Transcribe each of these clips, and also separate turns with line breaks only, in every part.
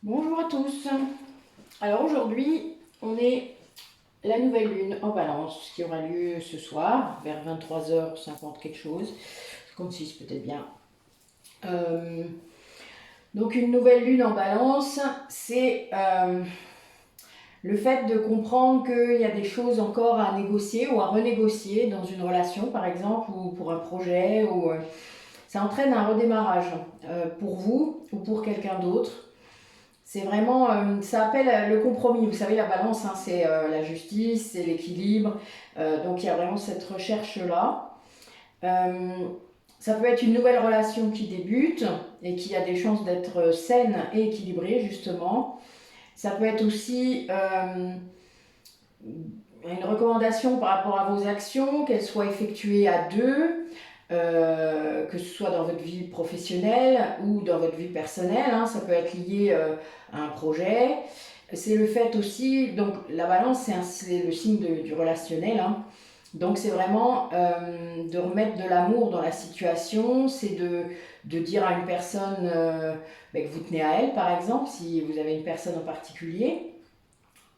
Bonjour à tous. Alors aujourd'hui, on est la nouvelle lune en Balance qui aura lieu ce soir vers 23h50 quelque chose, 56 peut-être bien. Euh, donc une nouvelle lune en Balance, c'est le fait de comprendre qu'il y a des choses encore à négocier ou à renégocier dans une relation par exemple ou pour un projet ou ça entraîne un redémarrage pour vous ou pour quelqu'un d'autre. C'est vraiment, ça appelle le compromis. Vous savez, la balance, hein, c'est la justice, c'est l'équilibre. Donc il y a vraiment cette recherche-là. Euh, Ça peut être une nouvelle relation qui débute et qui a des chances d'être saine et équilibrée, justement. Ça peut être aussi une recommandation par rapport à vos actions, qu'elles soient effectuées à deux, que ce soit dans votre vie professionnelle ou dans votre vie personnelle, hein, ça peut être lié à un projet. C'est le fait aussi, donc la balance c'est le signe du relationnel, hein. Donc c'est vraiment de remettre de l'amour dans la situation, c'est de dire à une personne que vous tenez à elle par exemple, si vous avez une personne en particulier.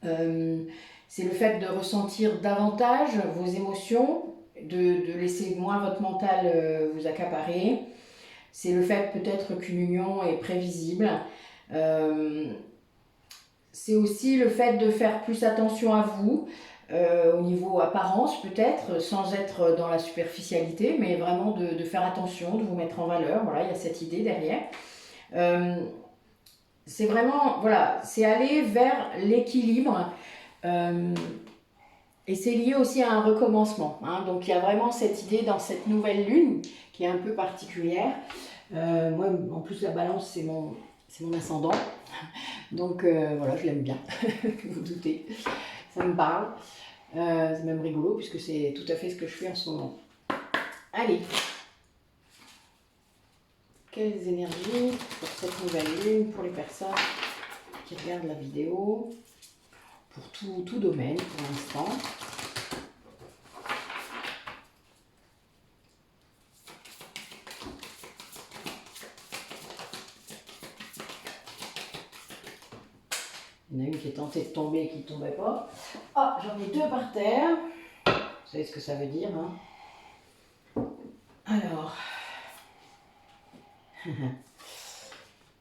Euh, c'est le fait de ressentir davantage vos émotions, de laisser moins votre mental vous accaparer. C'est le fait peut-être qu'une union est prévisible. Euh, c'est aussi le fait de faire plus attention à vous, au niveau apparence peut-être, sans être dans la superficialité, mais vraiment de faire attention, de vous mettre en valeur. Voilà, il y a cette idée derrière. Euh, c'est vraiment, voilà, c'est aller vers l'équilibre. Euh, Et c'est lié aussi à un recommencement, hein. Donc il y a vraiment cette idée dans cette nouvelle lune qui est un peu particulière. Moi, en plus, la balance, c'est mon ascendant. Donc voilà, je l'aime bien, vous vous doutez. Ça me parle. C'est même rigolo puisque c'est tout à fait ce que je fais en ce moment. Allez, quelles énergies pour cette nouvelle lune, pour les personnes qui regardent la vidéo, pour tout domaine pour l'instant. Il y en a une qui est tentée de tomber et qui ne tombait pas. Ah, j'en ai deux par terre. Vous savez ce que ça veut dire, hein? Alors,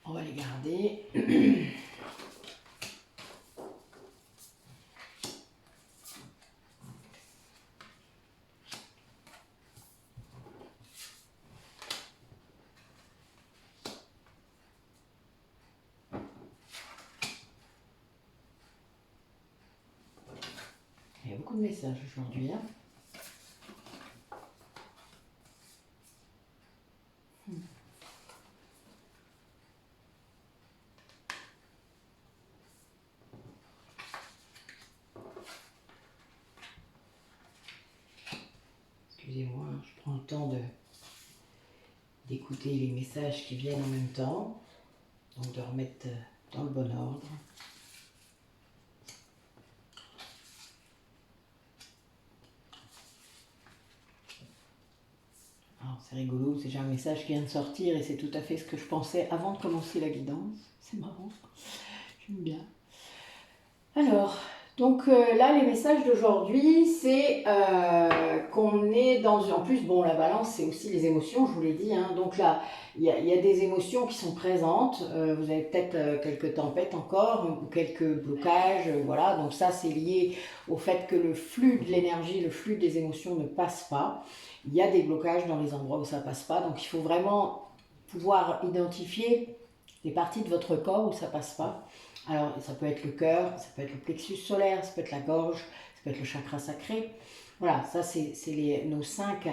on va les garder. Il y a beaucoup de messages aujourd'hui, hein? Excusez-moi, je prends le temps d'écouter les messages qui viennent en même temps. Donc de remettre dans le bon ordre. Alors c'est rigolo, c'est j'ai un message qui vient de sortir et c'est tout à fait ce que je pensais avant de commencer la guidance. C'est marrant, j'aime bien. Alors, donc là, les messages d'aujourd'hui, c'est qu'on est dans... En plus, bon, la balance, c'est aussi les émotions, je vous l'ai dit, hein. Donc là, il y a des émotions qui sont présentes. Vous avez peut-être quelques tempêtes encore, ou quelques blocages, voilà. Donc ça, c'est lié au fait que le flux de l'énergie, le flux des émotions ne passe pas. Il y a des blocages dans les endroits où ça passe pas. Donc il faut vraiment pouvoir identifier les parties de votre corps où ça passe pas. Alors, ça peut être le cœur, ça peut être le plexus solaire, ça peut être la gorge, ça peut être le chakra sacré. Voilà, ça c'est nos 5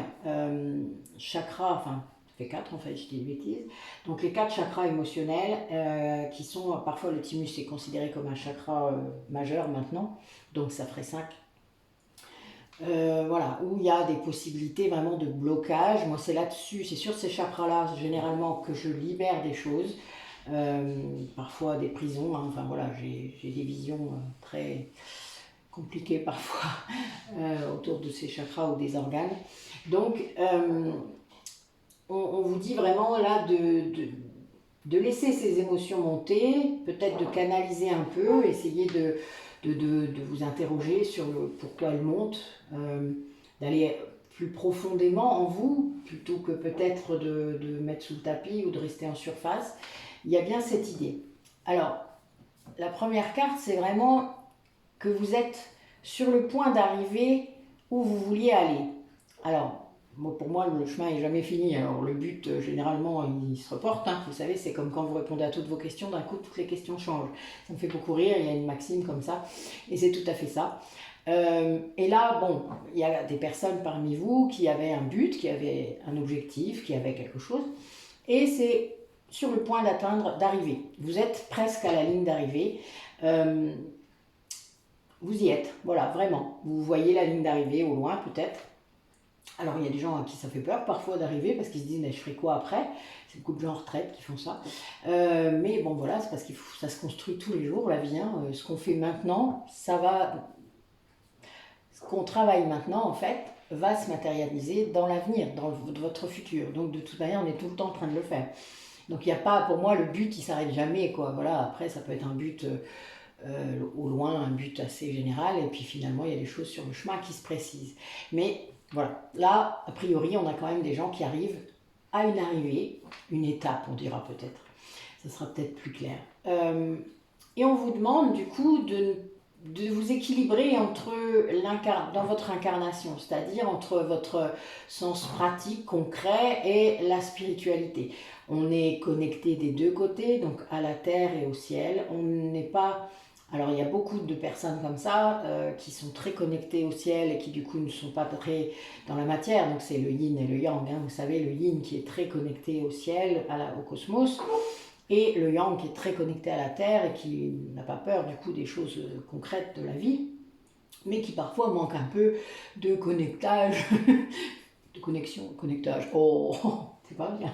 chakras, enfin, ça fait 4 en fait, je dis des bêtises. Donc les 4 chakras émotionnels qui sont, parfois le thymus est considéré comme un chakra majeur maintenant, donc ça ferait 5. Voilà, où il y a des possibilités vraiment de blocage. Moi, c'est là-dessus, c'est sur ces chakras-là, généralement, que je libère des choses. Parfois des prisons, hein. Enfin voilà, j'ai des visions très compliquées parfois autour de ces chakras ou des organes. Donc, on vous dit vraiment là
de laisser ces émotions monter, peut-être de canaliser un peu, essayer de vous interroger sur le pourquoi elles montent, d'aller plus profondément en vous, plutôt que peut-être de mettre sous le tapis ou de rester en surface. Il y a bien cette idée. Alors, la première carte, c'est vraiment que vous êtes sur le point d'arriver où vous vouliez aller. Alors, pour moi, le chemin n'est jamais fini. Alors, le but, généralement, il se reporte. Hein. Vous savez, c'est comme quand vous répondez à toutes vos questions, d'un coup, toutes les questions changent. Ça me fait beaucoup rire, il y a une maxime comme ça, et c'est tout à fait ça. Et là, bon, il y a des personnes parmi vous qui avaient un but, qui avaient un objectif, qui avaient quelque chose, et c'est sur le point d'arriver. Vous êtes presque à la ligne d'arrivée. Vous y êtes, voilà, vraiment. Vous voyez la ligne d'arrivée au loin, peut-être. Alors, il y a des gens à qui ça fait peur parfois d'arriver parce qu'ils se disent, mais je ferai quoi après? C'est beaucoup de gens en retraite qui font ça. Mais bon, voilà, c'est parce que ça se construit tous les jours, la vie. Hein. Ce qu'on fait maintenant, ça va. Ce qu'on travaille maintenant, en fait, va se matérialiser dans l'avenir, dans votre futur. Donc, de toute manière, on est tout le temps en train de le faire. Donc, il n'y a pas, pour moi, le but, il ne s'arrête jamais, quoi. Voilà, après, ça peut être un but au loin, un but assez général, et puis finalement, il y a des choses sur le chemin qui se précisent. Mais voilà, là, a priori, on a quand même des gens qui arrivent à une arrivée, une étape, on dira peut-être. Ça sera peut-être plus clair. Et on vous demande, du coup, de vous équilibrer dans votre incarnation, c'est-à-dire entre votre sens pratique, concret et la spiritualité. On est connecté des deux côtés, donc à la terre et au ciel. On n'est pas... Alors il y a beaucoup de personnes comme ça qui sont très connectées au ciel et qui du coup ne sont pas très dans la matière, donc c'est le yin et le yang, hein. Vous savez, le yin qui est très connecté au ciel, au cosmos, et le yang qui est très connecté à la terre et qui n'a pas peur du coup des choses concrètes de la vie, mais qui parfois manque un peu de connectage, de connectage, oh, c'est pas bien,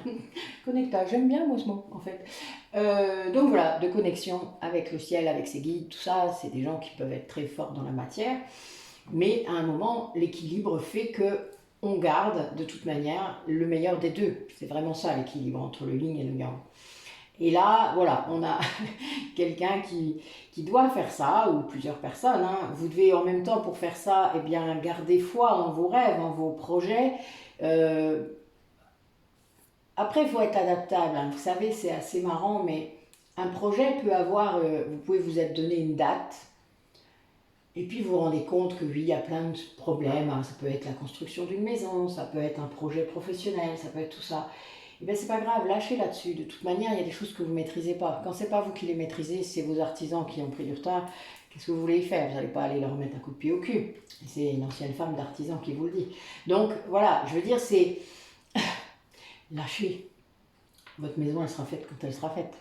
connectage, j'aime bien moi ce mot en fait. Donc voilà, de connexion avec le ciel, avec ses guides, tout ça, c'est des gens qui peuvent être très forts dans la matière, mais à un moment, l'équilibre fait que on garde de toute manière le meilleur des deux. C'est vraiment ça l'équilibre entre le yin et le yang. Et là, voilà, on a quelqu'un qui doit faire ça, ou plusieurs personnes. Hein. Vous devez en même temps, pour faire ça, eh bien, garder foi en vos rêves, en vos projets. Après, il faut être adaptable. Hein. Vous savez, c'est assez marrant, mais un projet peut avoir... vous pouvez vous être donné une date, et puis vous vous rendez compte que oui, il y a plein de problèmes. Hein. Ça peut être la construction d'une maison, ça peut être un projet professionnel, ça peut être tout ça. Eh bien, c'est pas grave, lâchez là-dessus. De toute manière, il y a des choses que vous ne maîtrisez pas. Quand c'est pas vous qui les maîtrisez, c'est vos artisans qui ont pris du retard. Qu'est-ce que vous voulez y faire? Vous n'allez pas aller leur mettre un coup de pied au cul. C'est une ancienne femme d'artisan qui vous le dit. Donc, voilà, je veux dire, c'est... lâchez. Votre maison, elle sera faite quand elle sera faite.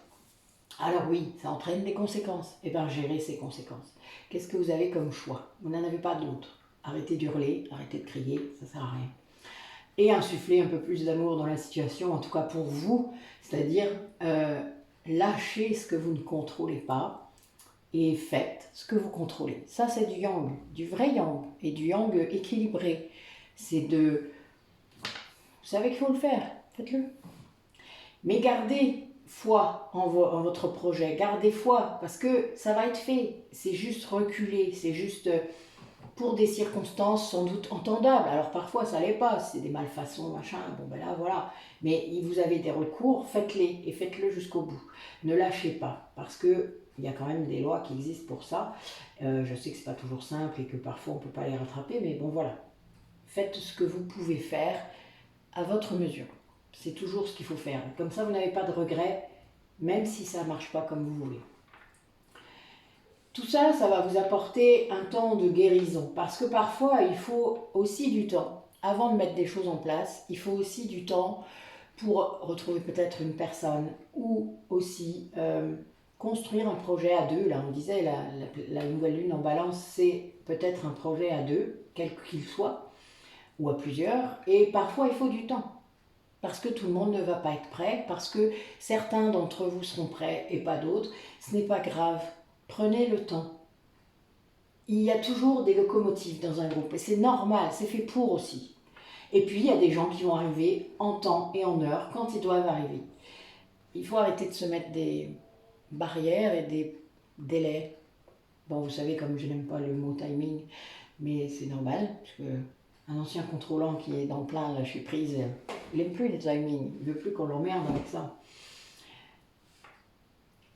Alors oui, ça entraîne des conséquences. Eh bien, gérez ces conséquences. Qu'est-ce que vous avez comme choix? Vous n'en avez pas d'autre. Arrêtez d'hurler, arrêtez de crier, ça ne sert à rien. Et insuffler un peu plus d'amour dans la situation, en tout cas pour vous, c'est-à-dire lâchez ce que vous ne contrôlez pas et faites ce que vous contrôlez. Ça, c'est du yang, du vrai yang, et du yang équilibré. C'est de... Vous savez qu'il faut le faire, faites-le. Mais gardez foi en votre projet, gardez foi, parce que ça va être fait. C'est juste reculer, c'est juste... pour des circonstances sans doute entendables. Alors parfois ça l'est pas, c'est des malfaçons, machin, bon ben là voilà. Mais vous avez des recours, faites-les et faites-le jusqu'au bout. Ne lâchez pas, parce que il y a quand même des lois qui existent pour ça. Je sais que c'est pas toujours simple et que parfois on peut pas les rattraper, mais bon voilà. Faites ce que vous pouvez faire à votre mesure. C'est toujours ce qu'il faut faire. Comme ça vous n'avez pas de regrets, même si ça marche pas comme vous voulez. Tout ça, ça va vous apporter un temps de guérison. Parce que parfois, il faut aussi du temps. Avant de mettre des choses en place, il faut aussi du temps pour retrouver peut-être une personne ou aussi construire un projet à deux. Là, on disait, la nouvelle lune en balance, c'est peut-être un projet à deux, quel qu'il soit, ou à plusieurs. Et parfois, il faut du temps. Parce que tout le monde ne va pas être prêt, parce que certains d'entre vous seront prêts et pas d'autres. Ce n'est pas grave. Prenez le temps. Il y a toujours des locomotives dans un groupe et c'est normal, c'est fait pour aussi. Et puis il y a des gens qui vont arriver en temps et en heure quand ils doivent arriver. il faut arrêter de se mettre des barrières et des délais. Bon, vous savez, comme je n'aime pas le mot timing, mais c'est normal, parce que un ancien contrôlant qui est dans le plein, là, je suis prise, il n'aime plus les timings, il ne veut plus qu'on l'emmerde avec ça.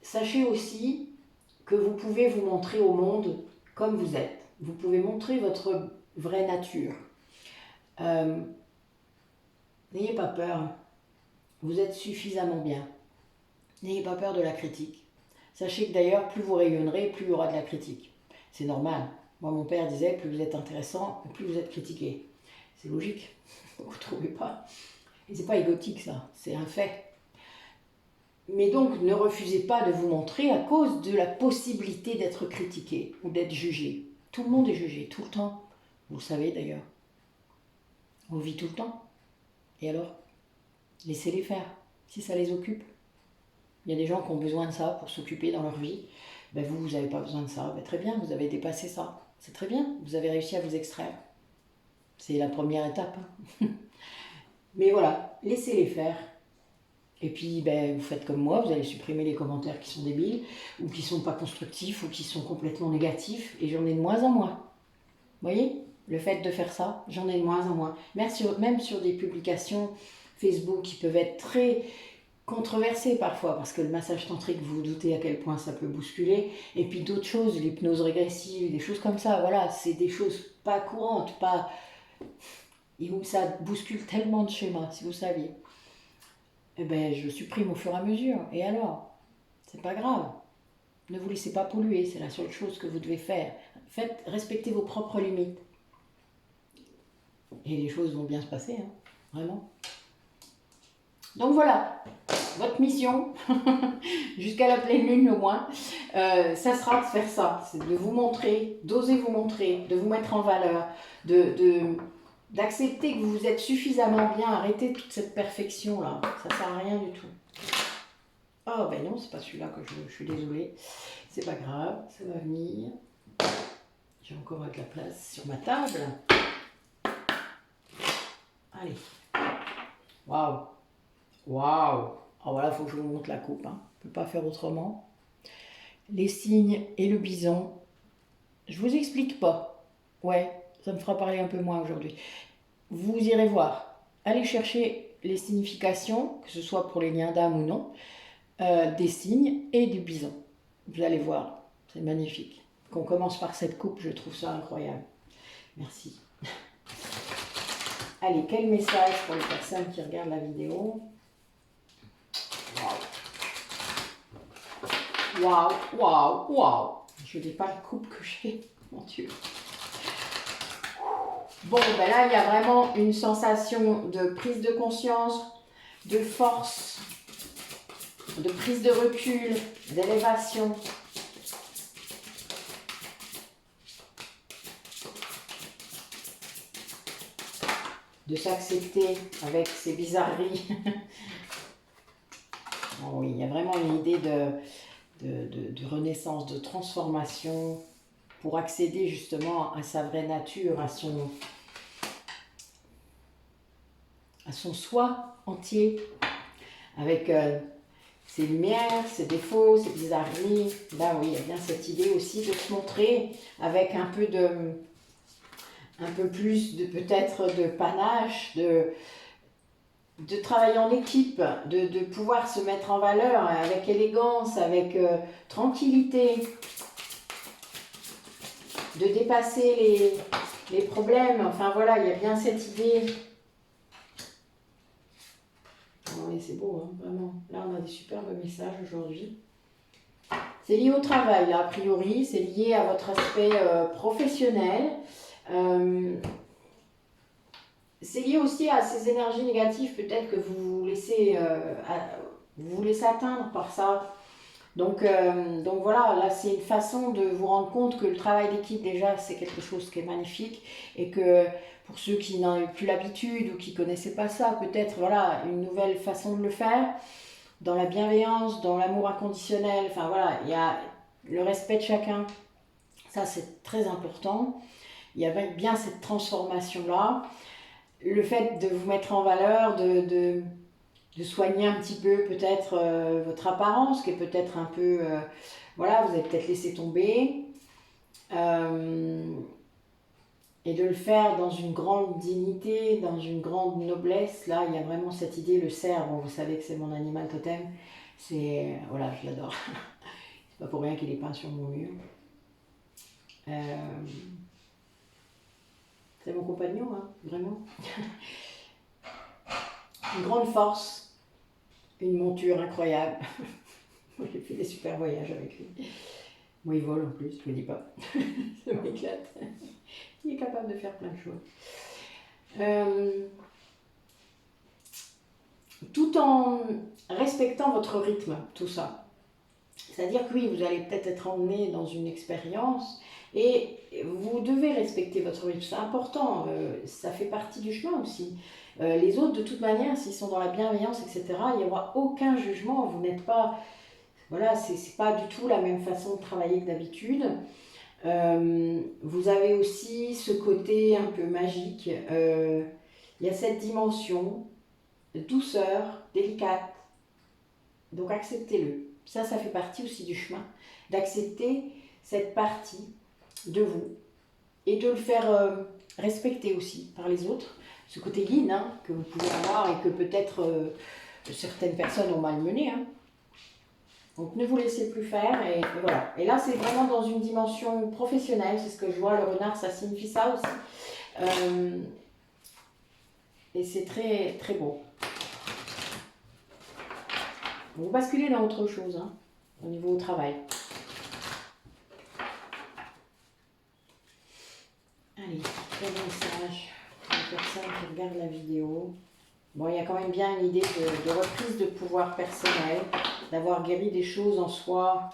Sachez aussi que vous pouvez vous montrer au monde comme vous êtes. Vous pouvez montrer votre vraie nature. N'ayez pas peur, vous êtes suffisamment bien. N'ayez pas peur de la critique. Sachez que d'ailleurs, plus vous rayonnerez, plus il y aura de la critique. C'est normal. Moi, mon père disait, plus vous êtes intéressant, plus vous êtes critiqué. C'est logique, vous ne trouvez pas? Et c'est pas égotique ça, c'est un fait. Mais donc, ne refusez pas de vous montrer à cause de la possibilité d'être critiqué ou d'être jugé. Tout le monde est jugé, tout le temps. Vous le savez d'ailleurs. On vit tout le temps. Et alors? Laissez-les faire, si ça les occupe. Il y a des gens qui ont besoin de ça pour s'occuper dans leur vie. Ben vous n'avez pas besoin de ça. Ben très bien, vous avez dépassé ça. C'est très bien, vous avez réussi à vous extraire. C'est la première étape. Mais voilà, laissez-les faire. Et puis, ben, vous faites comme moi, vous allez supprimer les commentaires qui sont débiles, ou qui sont pas constructifs, ou qui sont complètement négatifs, et j'en ai de moins en moins. Vous voyez, le fait de faire ça, j'en ai de moins en moins. Même sur des publications Facebook qui peuvent être très controversées parfois, parce que le massage tantrique, vous vous doutez à quel point ça peut bousculer, et puis d'autres choses, l'hypnose régressive, des choses comme ça, voilà, c'est des choses pas courantes, pas... et où ça bouscule tellement de schémas, si vous saviez. Eh ben, je supprime au fur et à mesure. Et alors? C'est pas grave. Ne vous laissez pas polluer, c'est la seule chose que vous devez faire. Respectez vos propres limites. Et les choses vont bien se passer, hein, vraiment. Donc voilà, votre mission, jusqu'à la pleine lune au moins, ça sera de faire ça. C'est de vous montrer, d'oser vous montrer, de vous mettre en valeur, d'accepter que vous êtes suffisamment bien, arrêtez toute cette perfection là, ça sert à rien du tout. Oh ben non, c'est pas celui-là que je suis désolée, c'est pas grave, ça va venir. J'ai encore de la place sur ma table. Allez. Waouh. Waouh. Oh voilà, il faut que je vous montre la coupe, hein. On ne peut pas faire autrement. Les cygnes et le bison, je vous explique pas. Ouais. Ça me fera parler un peu moins aujourd'hui. Vous irez voir. Allez chercher les significations, que ce soit pour les liens d'âme ou non, des cygnes et du bison. Vous allez voir, c'est magnifique. Qu'on commence par cette coupe, je trouve ça incroyable. Merci. Allez, quel message pour les personnes qui regardent la vidéo? Waouh, waouh, waouh, waouh. Je n'ai pas la coupe que j'ai, mon Dieu. Bon, ben là, il y a vraiment une sensation de prise de conscience, de force, de prise de recul, d'élévation. De s'accepter avec ses bizarreries. Oh oui, il y a vraiment une idée de renaissance, de transformation pour accéder justement à sa vraie nature, à son soi entier, avec ses lumières, ses défauts, ses bizarreries. Là oui, il y a bien cette idée aussi de se montrer avec un peu plus de peut-être de panache, de travailler en équipe, de pouvoir se mettre en valeur avec élégance, avec tranquillité, de dépasser les problèmes. Enfin voilà, il y a bien cette idée. Oh, oui, c'est beau, hein, vraiment. Là, on a des superbes messages aujourd'hui. C'est lié au travail, là, a priori. C'est lié à votre aspect professionnel. C'est lié aussi à ces énergies négatives, peut-être que vous vous laissez atteindre par ça. Donc voilà, là c'est une façon de vous rendre compte que le travail d'équipe déjà c'est quelque chose qui est magnifique et que pour ceux qui n'en ont plus l'habitude ou qui ne connaissaient pas ça, peut-être voilà une nouvelle façon de le faire, dans la bienveillance, dans l'amour inconditionnel, enfin voilà, il y a le respect de chacun, ça c'est très important, il y a bien cette transformation-là. Le fait de vous mettre en valeur, de de soigner un petit peu peut-être votre apparence, qui est peut-être un peu... voilà, vous avez peut-être laissé tomber. Et de le faire dans une grande dignité, dans une grande noblesse. Là, il y a vraiment cette idée, le cerf, bon, vous savez que c'est mon animal totem. C'est... voilà, je l'adore. C'est pas pour rien qu'il est peint sur mon mur. C'est mon compagnon, hein, vraiment. Une grande force, une monture incroyable. J'ai fait des super voyages avec lui. Moi, il vole en plus, je ne le dis pas. Ça m'éclate. Il est capable de faire plein de choses. Tout en respectant votre rythme, tout ça. C'est-à-dire que oui, vous allez peut-être être emmené dans une expérience et vous devez respecter votre rythme. C'est important, ça fait partie du chemin aussi. Les autres, de toute manière, s'ils sont dans la bienveillance, etc., il n'y aura aucun jugement. Vous n'êtes pas... Voilà, c'est pas du tout la même façon de travailler que d'habitude. Vous avez aussi ce côté un peu magique. Il y a cette dimension de douceur, délicate. Donc acceptez-le. Ça fait partie aussi du chemin. D'accepter cette partie de vous et de le faire respecter aussi par les autres. Ce côté yin que vous pouvez avoir et que peut-être certaines personnes ont malmené. Donc ne vous laissez plus faire et voilà. Et là c'est vraiment dans une dimension professionnelle, c'est ce que je vois, le renard ça signifie ça aussi. Et c'est très très beau. Vous basculez dans autre chose, au niveau du travail. Allez, quel message pour les personnes qui regardent la vidéo. Bon, il y a quand même bien une idée de reprise de pouvoir personnel, d'avoir guéri des choses en soi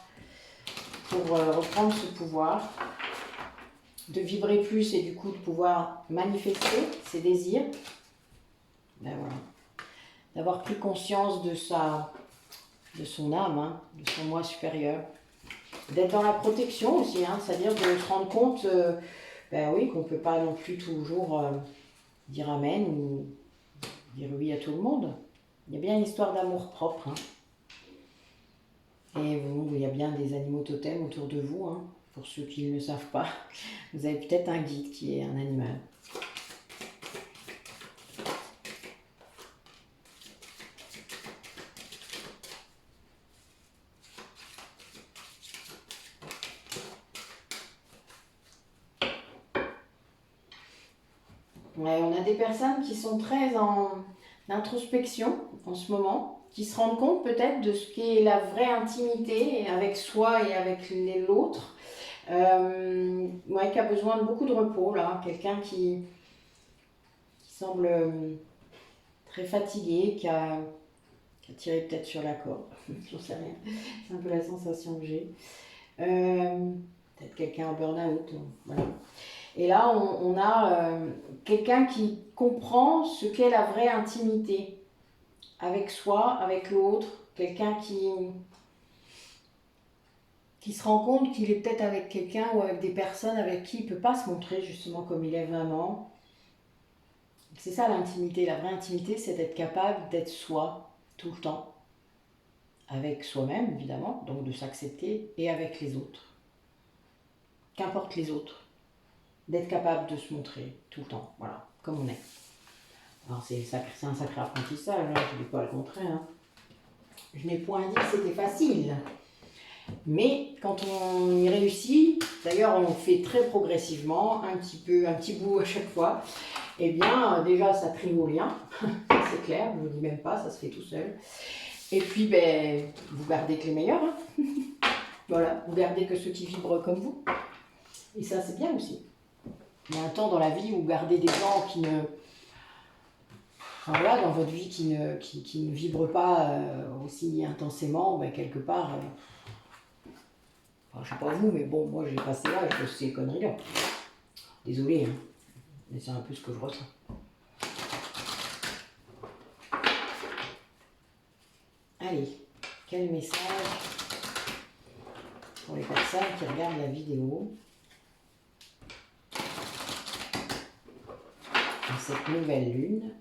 pour reprendre ce pouvoir, de vibrer plus et du coup de pouvoir manifester ses désirs. Ben voilà. D'avoir pris conscience de son âme, de son moi supérieur. D'être dans la protection aussi, c'est-à-dire de se rendre compte oui, qu'on ne peut pas non plus toujours dire amen ou dire oui à tout le monde. Il y a bien une histoire d'amour propre. Et bon, il y a bien des animaux totems autour de vous, pour ceux qui ne le savent pas. Vous avez peut-être un guide qui est un animal. Ouais, on a des personnes qui sont très en introspection en ce moment, qui se rendent compte peut-être de ce qu'est la vraie intimité avec soi et avec l'autre. Qui a besoin de beaucoup de repos, là. Quelqu'un qui semble très fatigué, qui a tiré peut-être sur la corde. J'en sais rien. C'est un peu la sensation que j'ai. Peut-être quelqu'un en burn-out. Voilà. Et là, on a quelqu'un qui comprend ce qu'est la vraie intimité avec soi, avec l'autre. Quelqu'un qui se rend compte qu'il est peut-être avec quelqu'un ou avec des personnes avec qui il ne peut pas se montrer justement comme il est vraiment. C'est ça l'intimité. La vraie intimité, c'est d'être capable d'être soi tout le temps. Avec soi-même, évidemment, donc de s'accepter, et avec les autres. Qu'importe les autres. D'être capable de se montrer tout le temps, voilà, comme on est. Alors c'est un sacré apprentissage, je ne dis pas le contraire. Je n'ai point dit que c'était facile. Mais quand on y réussit, d'ailleurs on fait très progressivement, un petit bout à chaque fois, eh bien déjà ça trie vos liens, c'est clair, je ne vous dis même pas, ça se fait tout seul. Et puis vous gardez que les meilleurs, voilà, vous gardez que ceux qui vibrent comme vous. Et ça c'est bien aussi. Il y a un temps dans la vie où vous gardez des gens qui ne... Enfin, voilà, dans votre vie qui ne vibrent pas aussi intensément, quelque part... Enfin, je sais pas vous, mais bon, moi j'ai passé l'âge de ces conneries-là. Désolée, mais c'est un peu ce que je ressens. Allez, quel message pour les personnes qui regardent la vidéo dans cette nouvelle lune.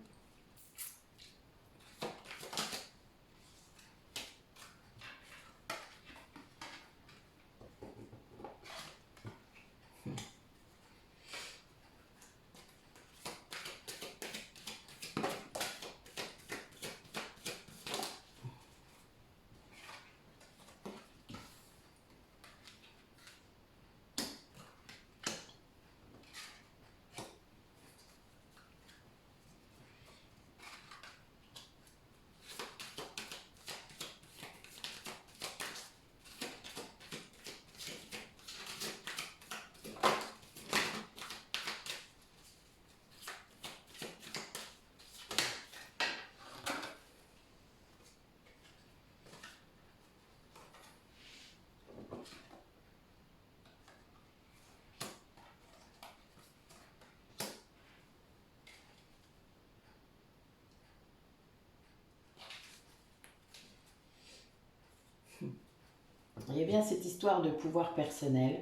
Il y a bien cette histoire de pouvoir personnel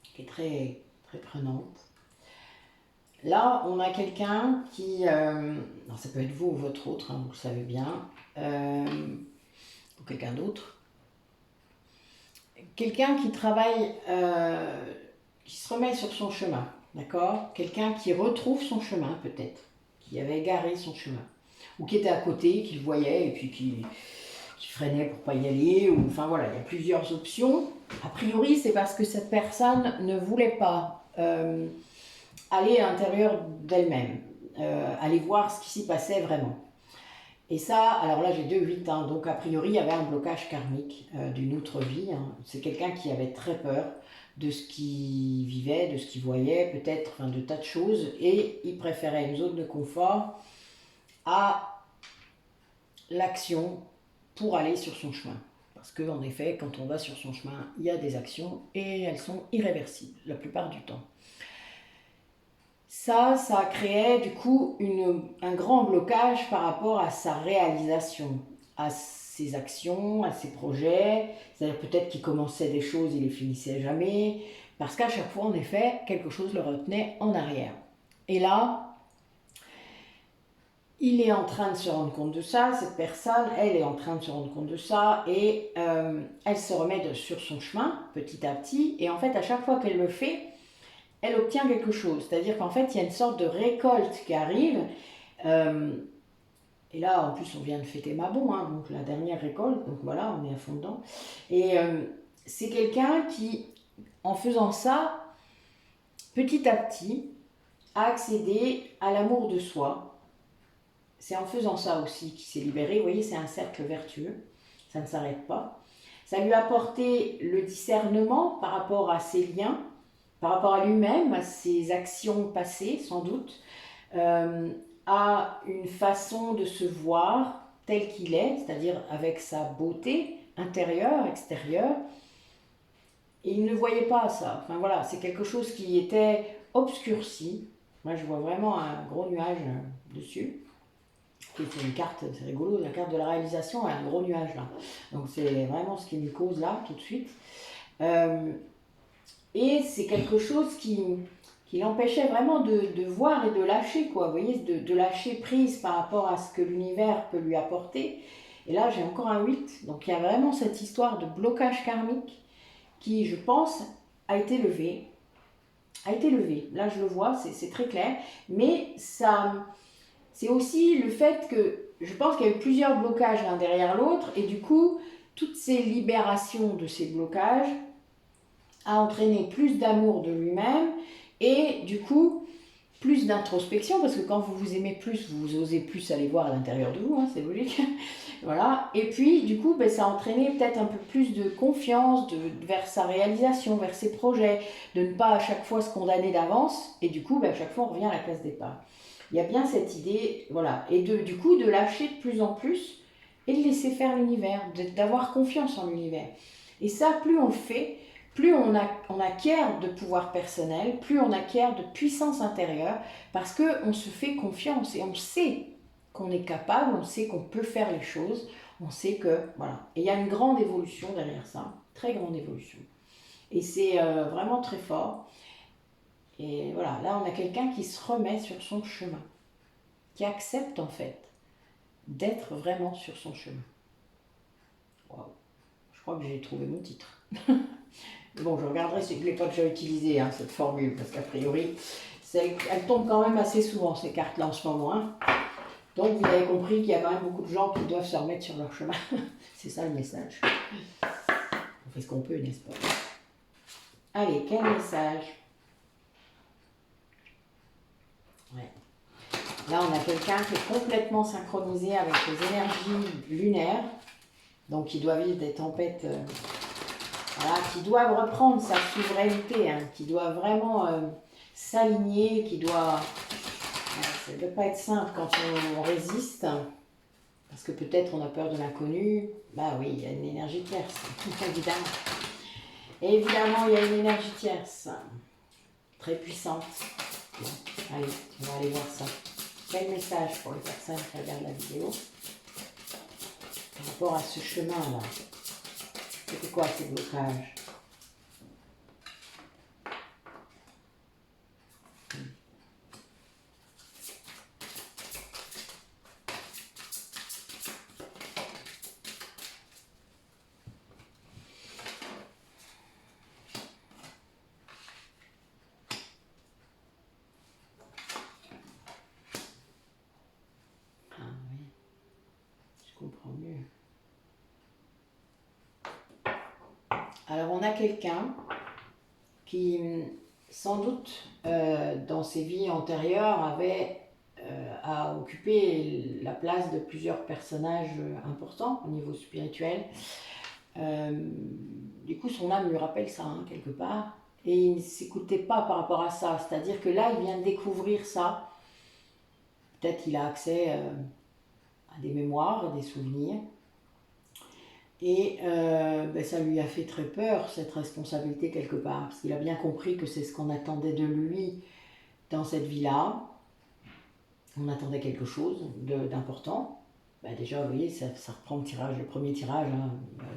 qui est très, très prenante. Là, on a quelqu'un qui, alors ça peut être vous ou votre autre, hein, vous le savez bien, ou quelqu'un d'autre. Quelqu'un qui travaille, qui se remet sur son chemin, d'accord? Quelqu'un qui retrouve son chemin peut-être, qui avait égaré son chemin, ou qui était à côté, qui le voyait et puis qui freinait pour pas y aller, ou enfin voilà, il y a plusieurs options. A priori, c'est parce que cette personne ne voulait pas aller à l'intérieur d'elle-même, aller voir ce qui s'y passait vraiment. Et ça, alors là j'ai 2-8, hein, donc a priori il y avait un blocage karmique d'une autre vie. Hein. C'est quelqu'un qui avait très peur de ce qu'il vivait, de ce qu'il voyait, peut-être, enfin, de tas de choses, et il préférait une zone de confort à l'action pour aller sur son chemin. Parce qu'en effet, quand on va sur son chemin, il y a des actions et elles sont irréversibles la plupart du temps. Ça créait du coup un grand blocage par rapport à sa réalisation, à ses actions, à ses projets. C'est-à-dire peut-être qu'il commençait des choses, il les finissait jamais, parce qu'à chaque fois, en effet, quelque chose le retenait en arrière. Et là, il est en train de se rendre compte de ça, cette personne, elle est en train de se rendre compte de ça, et elle se remet sur son chemin, petit à petit, et en fait, à chaque fois qu'elle le fait, elle obtient quelque chose. C'est-à-dire qu'en fait, il y a une sorte de récolte qui arrive. Et là, en plus, on vient de fêter Mabon, hein, donc la dernière récolte. Donc voilà, on est à fond dedans. Et c'est quelqu'un qui, en faisant ça, petit à petit, a accédé à l'amour de soi. C'est en faisant ça aussi qu'il s'est libéré. Vous voyez, c'est un cercle vertueux. Ça ne s'arrête pas. Ça lui a apporté le discernement par rapport à ses liens, par rapport à lui-même, à ses actions passées sans doute, à une façon de se voir tel qu'il est, c'est-à-dire avec sa beauté intérieure, extérieure. Et il ne voyait pas ça. Enfin voilà, c'est quelque chose qui était obscurci. Moi je vois vraiment un gros nuage dessus. C'est une carte, c'est rigolo, la carte de la réalisation, a un gros nuage là. Donc c'est vraiment ce qui nous cause là tout de suite. Et c'est quelque chose qui l'empêchait vraiment de voir et de lâcher, quoi. Vous voyez, de lâcher prise par rapport à ce que l'univers peut lui apporter. Et là, j'ai encore un 8. Donc il y a vraiment cette histoire de blocage karmique qui, je pense, a été levée. Là, je le vois, c'est très clair. Mais ça, c'est aussi le fait que je pense qu'il y a eu plusieurs blocages l'un derrière l'autre. Et du coup, toutes ces libérations de ces blocages a entraîné plus d'amour de lui-même et du coup plus d'introspection, parce que quand vous vous aimez plus, vous osez plus aller voir à l'intérieur de vous, hein, c'est logique. Voilà. Et puis du coup, ça a entraîné peut-être un peu plus de confiance vers sa réalisation, vers ses projets, de ne pas à chaque fois se condamner d'avance, et du coup à chaque fois on revient à la case départ. Il y a bien cette idée, voilà, et du coup de lâcher de plus en plus et de laisser faire l'univers, d'avoir confiance en l'univers. Et ça, plus on le fait, plus on acquiert de pouvoir personnel, plus on acquiert de puissance intérieure, parce qu'on se fait confiance et on sait qu'on est capable, on sait qu'on peut faire les choses, on sait que, voilà. Et il y a une grande évolution derrière ça, très grande évolution. Et c'est vraiment très fort. Et voilà, là on a quelqu'un qui se remet sur son chemin, qui accepte en fait d'être vraiment sur son chemin. Waouh, je crois que j'ai trouvé mon titre. Bon, je regarderai les fois que j'ai utilisé cette formule, parce qu'a priori, elle tombe quand même assez souvent, ces cartes-là, en ce moment. Hein. Donc, vous avez compris qu'il y a quand même beaucoup de gens qui doivent se remettre sur leur chemin. C'est ça le message. On fait ce qu'on peut, n'est-ce pas? Allez, quel message? Ouais. Là, on a quelqu'un qui est complètement synchronisé avec les énergies lunaires, donc qui doit vivre des tempêtes... Voilà, qui doivent reprendre sa souveraineté, hein, qui doit vraiment s'aligner, qui doit... ça ne doit pas être simple quand on résiste, parce que peut-être on a peur de l'inconnu. Bah oui, il y a une énergie tierce, évidemment. Et évidemment, il y a une énergie tierce, très puissante. Bon, allez, on va aller voir ça. Quel message pour les personnes qui regardent la vidéo par rapport à ce chemin-là? C'était quoi ces blocages? Ah oui, je comprends mieux. Alors on a quelqu'un qui, sans doute, dans ses vies antérieures, avait à occuper la place de plusieurs personnages importants au niveau spirituel. Du coup, son âme lui rappelle ça, hein, quelque part. Et il ne s'écoutait pas par rapport à ça. C'est-à-dire que là, il vient de découvrir ça. Peut-être qu'il a accès à des mémoires, des souvenirs. Et ça lui a fait très peur, cette responsabilité quelque part. Parce qu'il a bien compris que c'est ce qu'on attendait de lui dans cette vie-là. On attendait quelque chose d'important. Déjà, vous voyez, ça reprend le premier tirage, hein,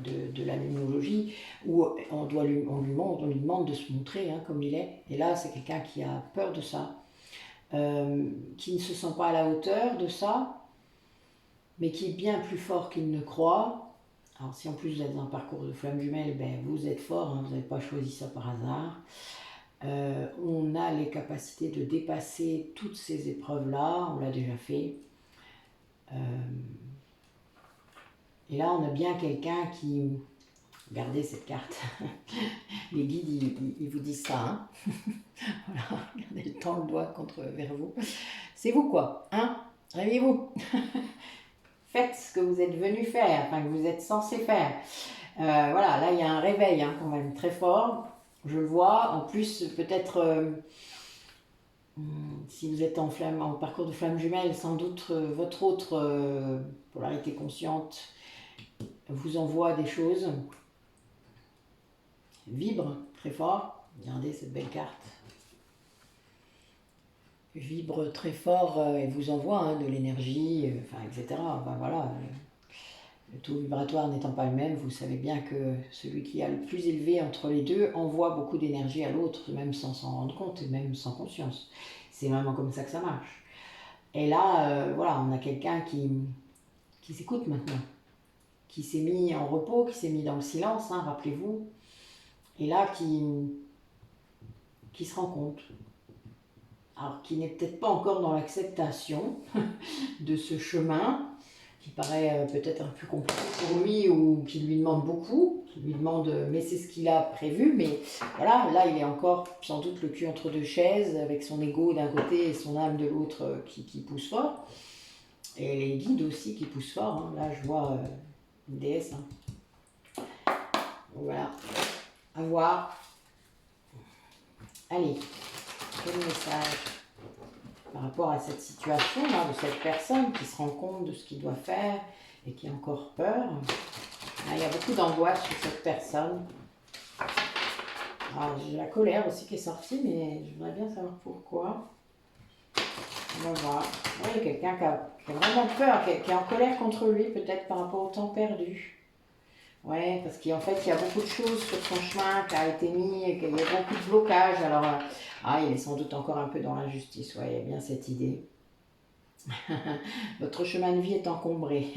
de la numérologie, où on lui demande de se montrer, hein, comme il est. Et là, c'est quelqu'un qui a peur de ça, qui ne se sent pas à la hauteur de ça, mais qui est bien plus fort qu'il ne croit. Alors si en plus vous êtes dans un parcours de flamme jumelle, vous êtes fort, hein, vous n'avez pas choisi ça par hasard. On a les capacités de dépasser toutes ces épreuves-là, on l'a déjà fait. Et là, on a bien quelqu'un qui... Regardez cette carte. Les guides, ils vous disent ça. Hein. Voilà, regardez, le temps le doigt vers vous. C'est vous quoi, hein? Réveillez-vous. Faites ce que vous êtes venu faire, enfin que vous êtes censé faire. Voilà, là, il y a un réveil, hein, quand même, très fort. Je le vois. En plus, peut-être... si vous êtes en parcours de flamme jumelle, sans doute votre autre polarité consciente vous envoie des choses, vibre très fort. Regardez cette belle carte. Vibre très fort et vous envoie, hein, de l'énergie, etc. Voilà. Le taux vibratoire n'étant pas le même, vous savez bien que celui qui a le plus élevé entre les deux envoie beaucoup d'énergie à l'autre, même sans s'en rendre compte et même sans conscience. C'est vraiment comme ça que ça marche. Et là, voilà, on a quelqu'un qui s'écoute maintenant, qui s'est mis en repos, qui s'est mis dans le silence, hein, rappelez-vous, et là qui se rend compte. Alors, qui n'est peut-être pas encore dans l'acceptation de ce chemin, qui paraît peut-être un peu compliqué pour lui ou qui lui demande beaucoup, qui lui demande, mais c'est ce qu'il a prévu, mais voilà, là il est encore sans doute le cul entre deux chaises, avec son ego d'un côté et son âme de l'autre qui pousse fort, et les guides aussi qui poussent fort, hein. Là je vois une déesse, hein. Voilà, à voir. Allez, quel message par rapport à cette situation là, de cette personne qui se rend compte de ce qu'il doit faire et qui a encore peur. Là, il y a beaucoup d'angoisse sur cette personne. Alors, j'ai la colère aussi qui est sortie, mais je voudrais bien savoir pourquoi. On va voir. Oui, il y a quelqu'un qui a vraiment peur, qui est en colère contre lui, peut-être par rapport au temps perdu. Ouais, parce qu'en fait, il y a beaucoup de choses sur son chemin qui a été mis, et qu'il y a beaucoup de blocages. Alors, il est sans doute encore un peu dans l'injustice. Ouais, il y a bien cette idée. Votre chemin de vie est encombré.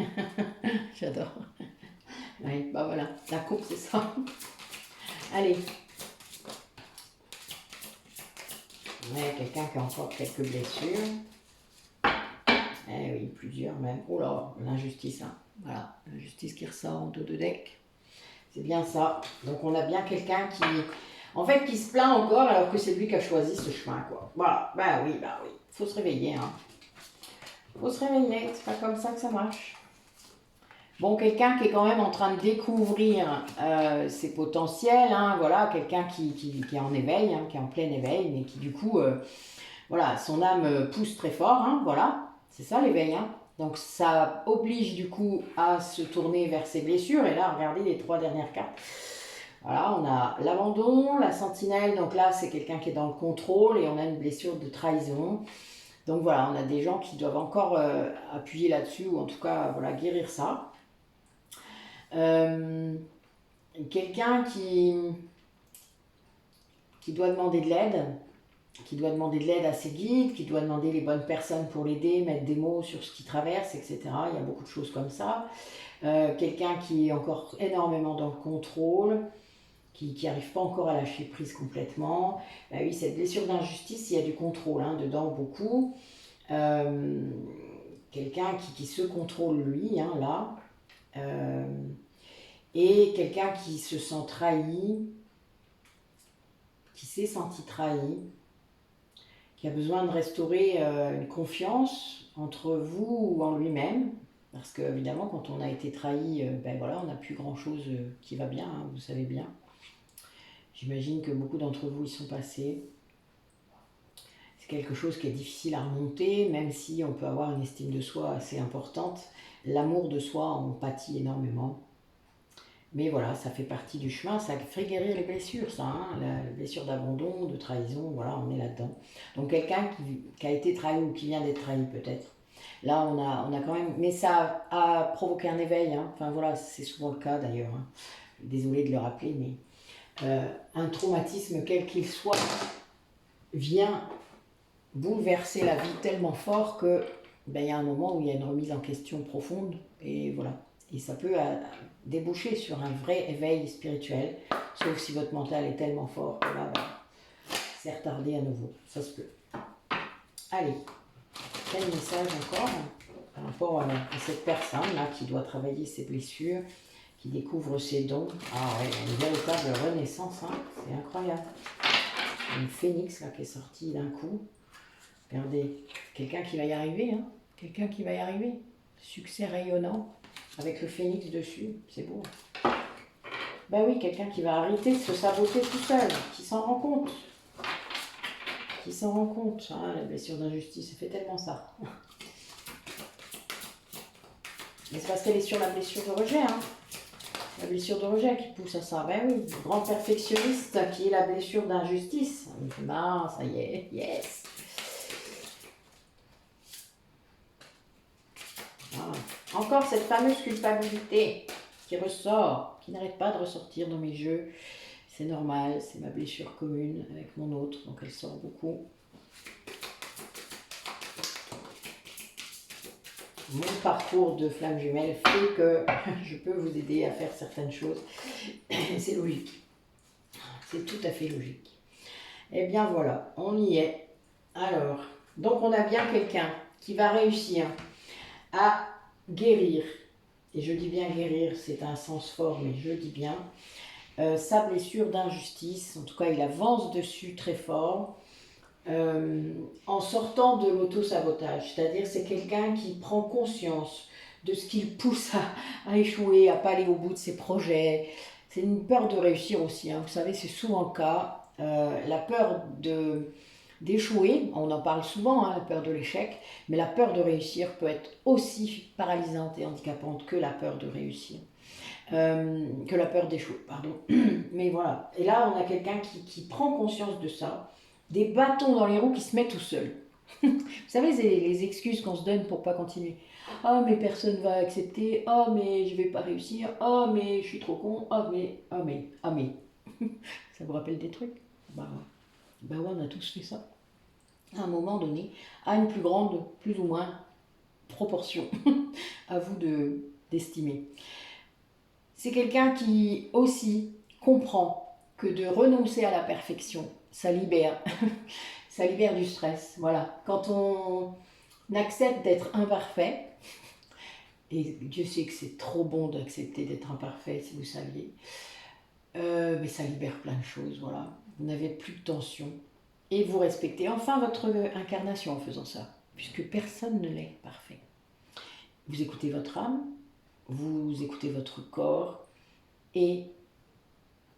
J'adore. Oui, voilà, la coupe, c'est ça. Allez. Ouais, quelqu'un qui a encore quelques blessures. Eh oui, plusieurs même. Oh là, l'injustice, hein. Voilà, l'injustice qui ressort en dos de deck. C'est bien ça. Donc on a bien quelqu'un qui se plaint encore alors que c'est lui qui a choisi ce chemin, quoi. Voilà, oui. Faut se réveiller, hein. Faut se réveiller, c'est pas comme ça que ça marche. Bon, quelqu'un qui est quand même en train de découvrir ses potentiels, hein, voilà, quelqu'un qui est en éveil, hein, qui est en plein éveil, mais qui du coup, voilà, son âme pousse très fort, hein, voilà. C'est ça l'éveil, hein. Donc ça oblige du coup à se tourner vers ses blessures. Et là, regardez les 3 dernières cartes. Voilà, on a l'abandon, la sentinelle. Donc là, c'est quelqu'un qui est dans le contrôle et on a une blessure de trahison. Donc voilà, on a des gens qui doivent encore appuyer là-dessus ou en tout cas voilà, guérir ça. quelqu'un qui doit demander de l'aide, à ses guides, qui doit demander les bonnes personnes pour l'aider, mettre des mots sur ce qu'il traverse, etc. Il y a beaucoup de choses comme ça. Quelqu'un qui est encore énormément dans le contrôle, qui n'arrive pas encore à lâcher prise complètement. Bah oui, cette blessure d'injustice, il y a du contrôle hein, dedans, beaucoup. Quelqu'un qui se contrôle lui, hein, là. Et quelqu'un qui se sent trahi, qui s'est senti trahi, qui a besoin de restaurer une confiance entre vous ou en lui-même. Parce que, évidemment, quand on a été trahi, ben voilà, on n'a plus grand-chose qui va bien, hein, vous savez bien. J'imagine que beaucoup d'entre vous y sont passés. C'est quelque chose qui est difficile à remonter, même si on peut avoir une estime de soi assez importante. L'amour de soi, on pâtit énormément. Mais voilà, ça fait partie du chemin, ça fait guérir les blessures, ça, hein, la blessure d'abandon, de trahison, voilà, on est là-dedans. Donc quelqu'un qui a été trahi ou qui vient d'être trahi peut-être. Là, on a quand même... Mais ça a provoqué un éveil, hein. Enfin voilà, c'est souvent le cas d'ailleurs. Hein. Désolée de le rappeler, mais un traumatisme, quel qu'il soit, vient bouleverser la vie tellement fort que ben, y a un moment où il y a une remise en question profonde, et voilà. Et ça peut déboucher sur un vrai éveil spirituel, sauf si votre mental est tellement fort que là, ben, c'est retardé à nouveau. Ça se peut. Allez, quel message encore par rapport à cette personne-là qui doit travailler ses blessures, qui découvre ses dons. Ah ouais, une véritable renaissance, hein, c'est incroyable. Une phénix là qui est sortie d'un coup. Regardez, quelqu'un qui va y arriver, hein, quelqu'un qui va y arriver. Succès rayonnant, avec le phénix dessus, c'est beau. Ben oui, quelqu'un qui va arrêter de se saboter tout seul, qui s'en rend compte. Qui s'en rend compte, hein, la blessure d'injustice, ça fait tellement ça. Mais c'est parce qu'elle est sur la blessure de rejet, hein. La blessure de rejet qui pousse à ça. Ben oui, le grand perfectionniste qui est la blessure d'injustice. Non, ça y est, yes. Ah. Encore cette fameuse culpabilité qui ressort, qui n'arrête pas de ressortir dans mes jeux. C'est normal, c'est ma blessure commune avec mon autre, donc elle sort beaucoup. Mon parcours de flamme jumelle fait que je peux vous aider à faire certaines choses. C'est logique. C'est tout à fait logique. Eh bien voilà, on y est. Alors, donc on a bien quelqu'un qui va réussir à guérir, et je dis bien guérir, c'est un sens fort, mais je dis bien, sa blessure d'injustice. En tout cas, il avance dessus très fort. En sortant de l'auto-sabotage, c'est-à-dire c'est quelqu'un qui prend conscience de ce qui le pousse à échouer, à pas aller au bout de ses projets. C'est une peur de réussir aussi, hein. Vous savez, c'est souvent le cas. La peur d'échouer, on en parle souvent, hein, la peur de l'échec, mais la peur de réussir peut être aussi paralysante et handicapante que la peur de réussir. Que la peur d'échouer, pardon. Mais voilà. Et là, on a quelqu'un qui prend conscience de ça, des bâtons dans les roues qui se met tout seul. Vous savez, c'est les excuses qu'on se donne pour pas continuer. Ah, mais personne va accepter. Ah, mais je vais pas réussir. Ah, mais je suis trop con. Ah, mais, ah, mais, ah, mais. Ça vous rappelle des trucs? Bah ouais, on a tous fait ça. À un moment donné, à une plus grande, plus ou moins, proportion. À vous d'estimer. C'est quelqu'un qui aussi comprend que de renoncer à la perfection, ça libère. Ça libère du stress. Voilà. Quand on accepte d'être imparfait, et Dieu sait que c'est trop bon d'accepter d'être imparfait, si vous saviez, mais ça libère plein de choses. Voilà. Vous n'avez plus de tension. Et vous respectez enfin votre incarnation en faisant ça, puisque personne ne l'est parfait. Vous écoutez votre âme, vous écoutez votre corps, et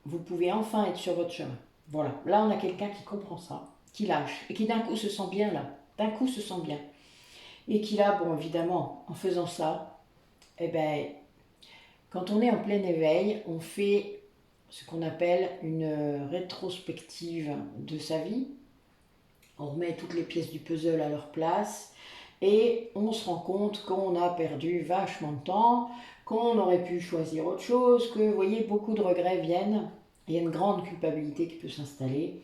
vous pouvez enfin être sur votre chemin. Voilà, là on a quelqu'un qui comprend ça, qui lâche, et qui d'un coup se sent bien là, d'un coup se sent bien. Et qui là, bon évidemment, en faisant ça, eh ben, quand on est en plein éveil, on fait ce qu'on appelle une rétrospective de sa vie. On remet toutes les pièces du puzzle à leur place, et on se rend compte qu'on a perdu vachement de temps, qu'on aurait pu choisir autre chose, que vous voyez, beaucoup de regrets viennent, il y a une grande culpabilité qui peut s'installer,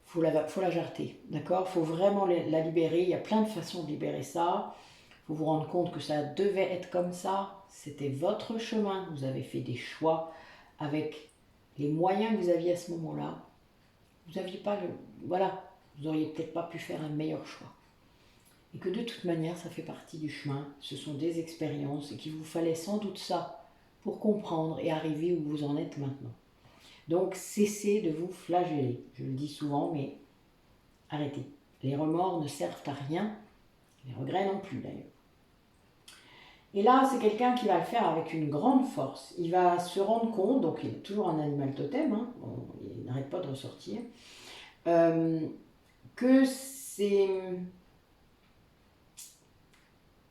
faut la jarreter, d'accord? Il faut vraiment la libérer, il y a plein de façons de libérer ça, il faut vous rendre compte que ça devait être comme ça, c'était votre chemin, vous avez fait des choix avec les moyens que vous aviez à ce moment-là, vous n'aviez pas le... Voilà, vous n'auriez peut-être pas pu faire un meilleur choix. Et que de toute manière, ça fait partie du chemin, ce sont des expériences et qu'il vous fallait sans doute ça pour comprendre et arriver où vous en êtes maintenant. Donc cessez de vous flageller, je le dis souvent, mais arrêtez. Les remords ne servent à rien, les regrets non plus d'ailleurs. Et là, c'est quelqu'un qui va le faire avec une grande force. Il va se rendre compte, donc il est toujours un animal totem, hein, bon, il n'arrête pas de ressortir, que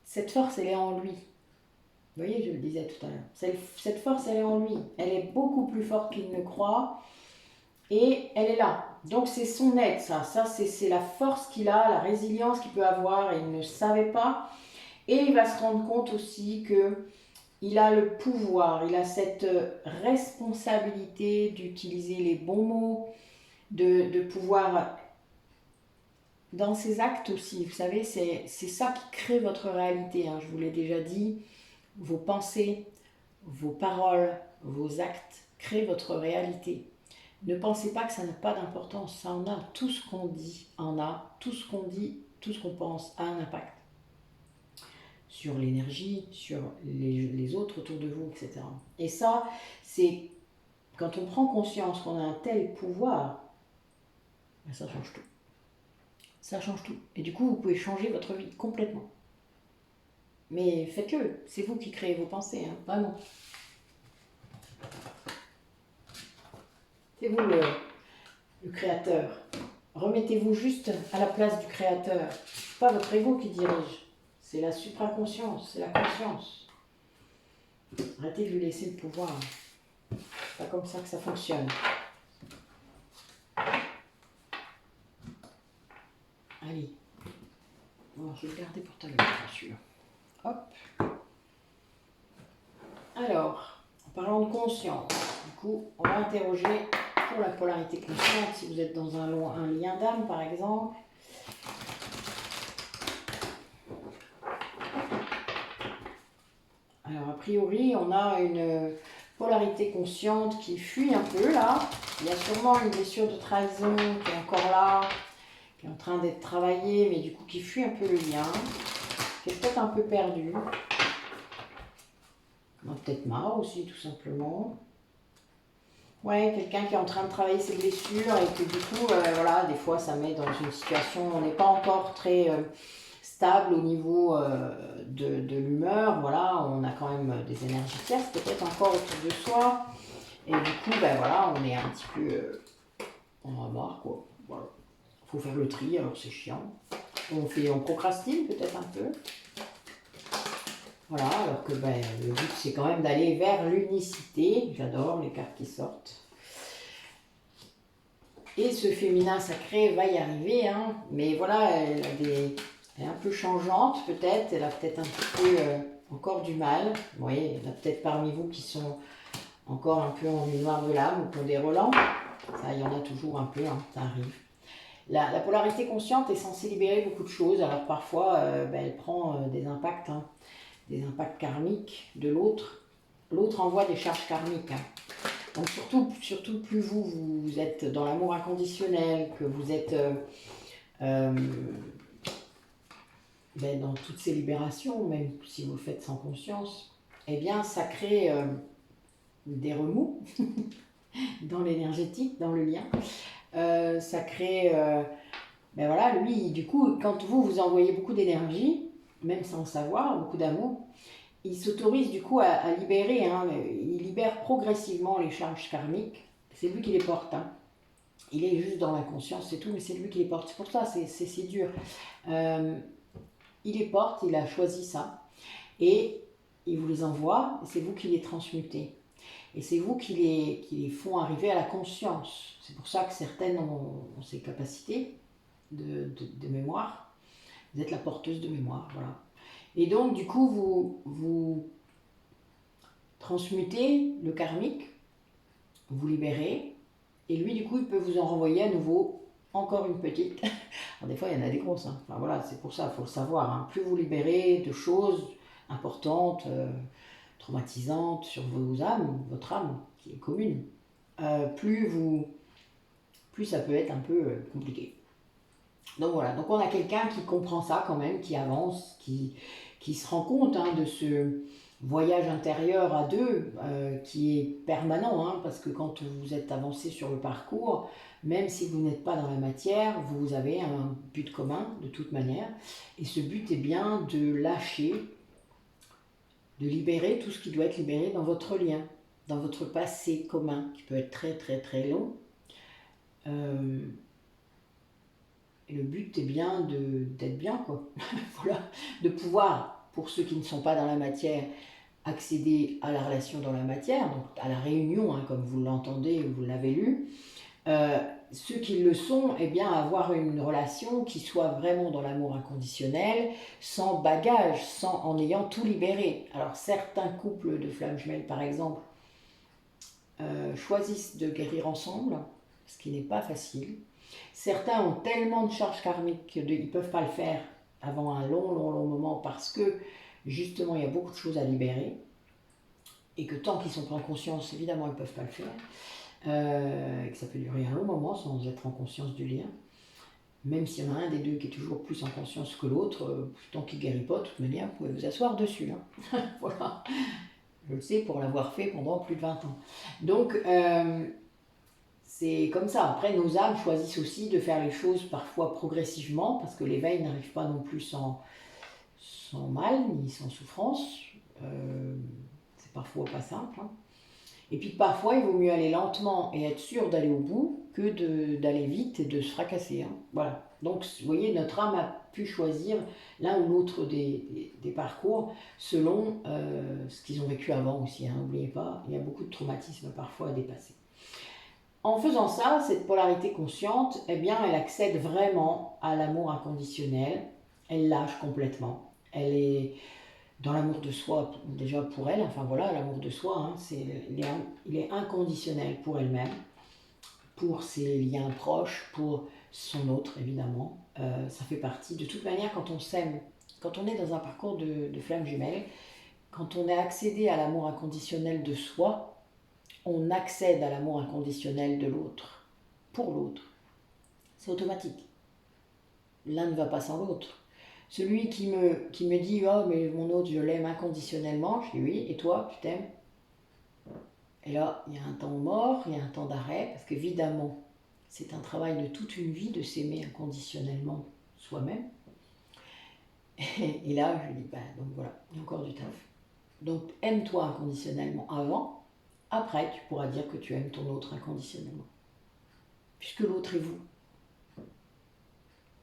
cette force, elle est en lui. Vous voyez, je le disais tout à l'heure. Cette force, elle est en lui. Elle est beaucoup plus forte qu'il ne croit. Et elle est là. Donc c'est son aide, ça. Ça, c'est la force qu'il a, la résilience qu'il peut avoir. Et il ne savait pas. Et il va se rendre compte aussi que il a le pouvoir, il a cette responsabilité d'utiliser les bons mots, de pouvoir, dans ses actes aussi, vous savez, c'est ça qui crée votre réalité, hein, je vous l'ai déjà dit, vos pensées, vos paroles, vos actes créent votre réalité. Ne pensez pas que ça n'a pas d'importance, ça en a, tout ce qu'on dit en a, tout ce qu'on dit, tout ce qu'on pense a un impact sur l'énergie, sur les autres autour de vous, etc. Et ça, c'est quand on prend conscience qu'on a un tel pouvoir, ben ça change tout. Ça change tout. Et du coup, vous pouvez changer votre vie complètement. Mais faites-le, c'est vous qui créez vos pensées, hein, vraiment. C'est vous le créateur. Remettez-vous juste à la place du créateur. C'est pas votre ego qui dirige, c'est la supraconscience, c'est la conscience. Arrêtez de lui laisser le pouvoir. C'est pas comme ça que ça fonctionne. Allez. Bon, je vais le garder pour tout à l'heure, bien sûr. Hop. Alors, en parlant de conscience, du coup, on va interroger pour la polarité consciente, si vous êtes dans un lien d'âme, par exemple. Alors, a priori, on a une polarité consciente qui fuit un peu, là. Il y a sûrement une blessure de trahison qui est encore là, qui est en train d'être travaillée, mais du coup, qui fuit un peu le lien, qui est peut-être un peu perdu. On a peut-être marre aussi, tout simplement. Ouais, quelqu'un qui est en train de travailler ses blessures et que du coup, voilà, des fois, ça met dans une situation, on n'est pas encore très stable au niveau de l'humeur, voilà, on a quand même des énergies tierces peut-être encore autour de soi, et du coup, ben voilà, on est un petit peu, on a marre, quoi, voilà. Faut faire le tri, alors c'est chiant. On procrastine peut-être un peu. Voilà, alors que ben, le but c'est quand même d'aller vers l'unicité. J'adore les cartes qui sortent. Et ce féminin sacré va y arriver, hein. Mais voilà, elle est un peu changeante peut-être. Elle a peut-être un petit peu encore du mal. Vous voyez, il y en a peut-être parmi vous qui sont encore un peu en noir de l'âme ou qui ont des relents. Ça, il y en a toujours un peu, hein, ça arrive. La polarité consciente est censée libérer beaucoup de choses. Alors parfois, ben, elle prend des impacts, hein. Des impacts karmiques de l'autre. L'autre envoie des charges karmiques. Hein. Donc surtout plus vous êtes dans l'amour inconditionnel, que vous êtes ben, dans toutes ces libérations, même si vous le faites sans conscience, eh bien ça crée des remous dans l'énergétique, dans le lien. Ça crée... ben voilà, lui, du coup, quand vous envoyez beaucoup d'énergie, même sans le savoir, beaucoup d'amour, il s'autorise du coup à libérer, hein, il libère progressivement les charges karmiques, c'est lui qui les porte, hein. Il est juste dans l'inconscience, c'est tout, mais c'est lui qui les porte, c'est pour ça, c'est si dur. Il les porte, il a choisi ça, et il vous les envoie, et c'est vous qui les transmutez. Et c'est vous qui les font arriver à la conscience. C'est pour ça que certaines ont ces capacités de mémoire. Vous êtes la porteuse de mémoire, voilà. Et donc, du coup, vous transmutez le karmique, vous libérez, et lui, du coup, il peut vous en renvoyer à nouveau encore une petite. Alors, des fois, il y en a des grosses. Hein. Enfin, voilà, c'est pour ça, il faut le savoir. Hein. Plus vous libérez de choses importantes, traumatisantes sur vos âmes, votre âme, qui est commune, plus ça peut être un peu compliqué. Donc voilà, donc on a quelqu'un qui comprend ça quand même, qui avance, qui se rend compte hein, de ce voyage intérieur à deux qui est permanent, hein, parce que quand vous êtes avancé sur le parcours, même si vous n'êtes pas dans la matière, vous avez un but commun de toute manière, et ce but est bien de lâcher, de libérer tout ce qui doit être libéré dans votre lien, dans votre passé commun, qui peut être très très très long. Et le but est bien d'être bien, quoi. Voilà, de pouvoir, pour ceux qui ne sont pas dans la matière, accéder à la relation dans la matière, donc à la réunion, hein, comme vous l'entendez ou vous l'avez lu. Ceux qui le sont, eh bien, avoir une relation qui soit vraiment dans l'amour inconditionnel, sans bagage, en ayant tout libéré. Alors certains couples de flammes jumelles, par exemple, choisissent de guérir ensemble, ce qui n'est pas facile. Certains ont tellement de charges karmiques qu'ils ne peuvent pas le faire avant un long moment parce que justement il y a beaucoup de choses à libérer et que tant qu'ils sont pas en conscience, évidemment ils ne peuvent pas le faire, et que ça peut durer un long moment sans être en conscience du lien. Même s'il y en a un des deux qui est toujours plus en conscience que l'autre, tant qu'il ne guérit pas, de toute manière, vous pouvez vous asseoir dessus. Hein. Voilà. Je le sais pour l'avoir fait pendant plus de 20 ans. Donc, c'est comme ça. Après, nos âmes choisissent aussi de faire les choses parfois progressivement, parce que l'éveil n'arrive pas non plus sans mal, ni sans souffrance. C'est parfois pas simple. Hein. Et puis parfois, il vaut mieux aller lentement et être sûr d'aller au bout que d'aller vite et de se fracasser. Hein. Voilà. Donc, vous voyez, notre âme a pu choisir l'un ou l'autre des parcours selon ce qu'ils ont vécu avant aussi. Hein. N'oubliez pas, il y a beaucoup de traumatismes parfois à dépasser. En faisant ça, cette polarité consciente, eh bien, elle accède vraiment à l'amour inconditionnel. Elle lâche complètement. Elle est dans l'amour de soi, déjà pour elle, enfin voilà, l'amour de soi, hein, il est inconditionnel pour elle-même, pour ses liens proches, pour son autre, évidemment. Ça fait partie, de toute manière, quand on s'aime, quand on est dans un parcours de flammes jumelles, quand on est accédé à l'amour inconditionnel de soi, on accède à l'amour inconditionnel de l'autre, pour l'autre. C'est automatique. L'un ne va pas sans l'autre. Celui qui me dit « Oh, mais mon autre, je l'aime inconditionnellement », je dis « Oui, et toi, tu t'aimes ?» Et là, il y a un temps mort, il y a un temps d'arrêt, parce qu'évidemment, c'est un travail de toute une vie de s'aimer inconditionnellement soi-même. Et là, je lui dis « Donc voilà, il y a encore du taf. Donc aime-toi inconditionnellement avant, après tu pourras dire que tu aimes ton autre inconditionnellement. Puisque l'autre est vous.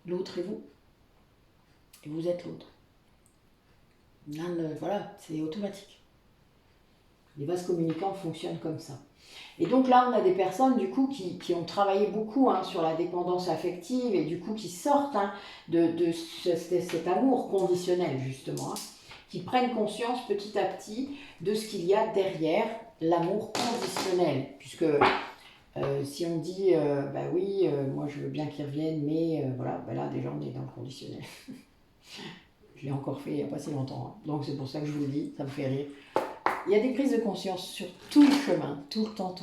L'autre est vous. Et vous êtes l'autre. Voilà, c'est automatique. Les vases communicants fonctionnent comme ça. Et donc là, on a des personnes du coup qui ont travaillé beaucoup hein, sur la dépendance affective et du coup qui sortent hein, de cet amour conditionnel justement, hein, qui prennent conscience petit à petit de ce qu'il y a derrière l'amour conditionnel. Puisque si on dit, bah oui, moi je veux bien qu'ils reviennent, mais voilà, bah là déjà on est dans le conditionnel. Je l'ai encore fait il n'y a pas si longtemps, hein. Donc c'est pour ça que je vous le dis, ça me fait rire. Il y a des prises de conscience sur tout le chemin, tout le temps.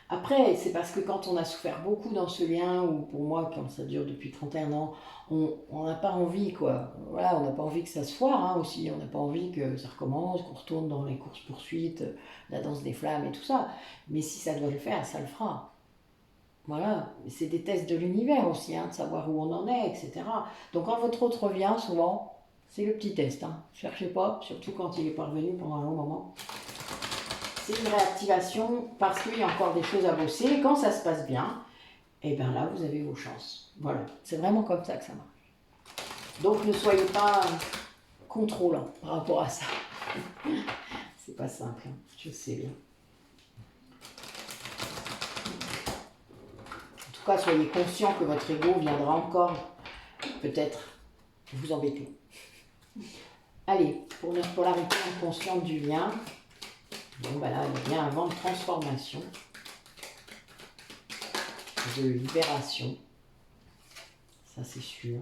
Après, c'est parce que quand on a souffert beaucoup dans ce lien, ou pour moi, quand ça dure depuis 31 ans, on n'a pas envie, quoi. Voilà, on n'a pas envie que ça se foire, hein, aussi. On n'a pas envie que ça recommence, qu'on retourne dans les courses-poursuites, la danse des flammes et tout ça. Mais si ça doit le faire, ça le fera. Voilà, c'est des tests de l'univers aussi, hein, de savoir où on en est, etc. Donc quand votre autre revient, souvent, c'est le petit test. Hein. Cherchez pas, surtout quand il est pas revenu pendant un long moment. C'est une réactivation parce qu'il y a encore des choses à bosser. Et quand ça se passe bien, et bien là, vous avez vos chances. Voilà, c'est vraiment comme ça que ça marche. Donc ne soyez pas contrôlant par rapport à ça. C'est pas simple, hein, je sais bien. En tout cas, soyez conscient que votre ego viendra encore peut-être vous embêter. Allez, pour notre polarité inconsciente du lien. Bon, bah là, il y a un vent de transformation, de libération. Ça, c'est sûr.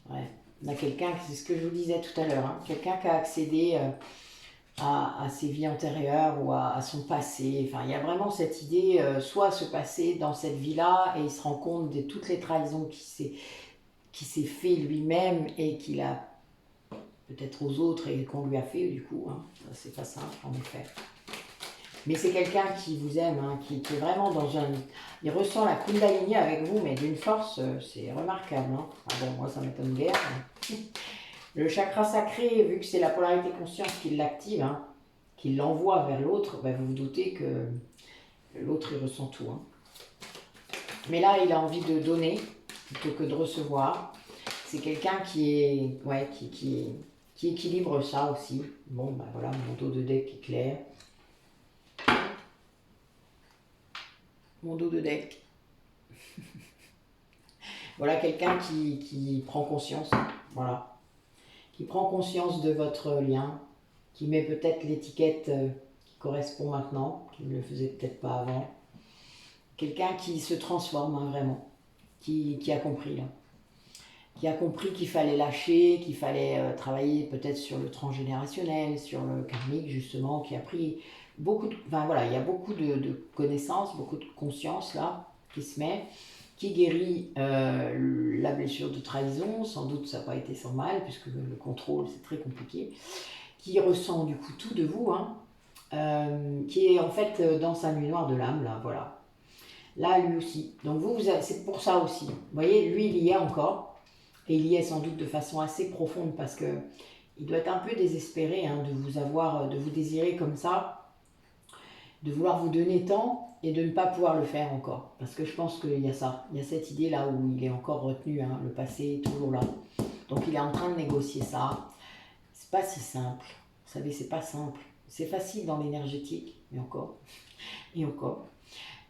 Ouais. On a quelqu'un, c'est ce que je vous disais tout à l'heure, hein, quelqu'un qui a accédé à ses vies antérieures ou à son passé. Enfin, il y a vraiment cette idée, soit se passer dans cette vie-là et il se rend compte de toutes les trahisons qui s'est fait lui-même et qu'il a peut-être aux autres et qu'on lui a fait du coup. Hein. C'est pas simple en effet. Mais c'est quelqu'un qui vous aime, hein, qui est vraiment dans un... Il ressent la Kundalini avec vous, mais d'une force, c'est remarquable. Hein. Ah bon, moi ça m'étonne guère. Mais... Le chakra sacré, vu que c'est la polarité consciente qui l'active, hein, qui l'envoie vers l'autre, ben vous vous doutez que l'autre il ressent tout. Hein. Mais là, il a envie de donner plutôt que de recevoir. C'est quelqu'un qui est, ouais, qui équilibre ça aussi. Bon, ben voilà, mon dos de deck est clair. Mon dos de deck. Voilà quelqu'un qui prend conscience. Voilà. Qui prend conscience de votre lien, qui met peut-être l'étiquette qui correspond maintenant, qui ne le faisait peut-être pas avant. Quelqu'un qui se transforme hein, vraiment, qui a compris là. Qui a compris qu'il fallait lâcher, qu'il fallait travailler peut-être sur le transgénérationnel, sur le karmique justement, qui a pris beaucoup de... Enfin voilà, il y a beaucoup de connaissances, beaucoup de conscience là, qui se met, qui guérit la blessure de trahison, sans doute ça n'a pas été sans mal, puisque le contrôle c'est très compliqué, qui ressent du coup tout de vous, hein, qui est en fait dans sa nuit noire de l'âme, là, voilà. Là, lui aussi. Donc vous c'est pour ça aussi. Vous voyez, lui, il y est encore, et il y est sans doute de façon assez profonde, parce que il doit être un peu désespéré hein, de vous avoir, de vous désirer comme ça, de vouloir vous donner tant, et de ne pas pouvoir le faire encore. Parce que je pense qu'il y a ça, il y a cette idée là où il est encore retenu, hein, le passé est toujours là. Donc il est en train de négocier ça. C'est pas si simple, vous savez, c'est pas simple. C'est facile dans l'énergétique, mais encore, et encore.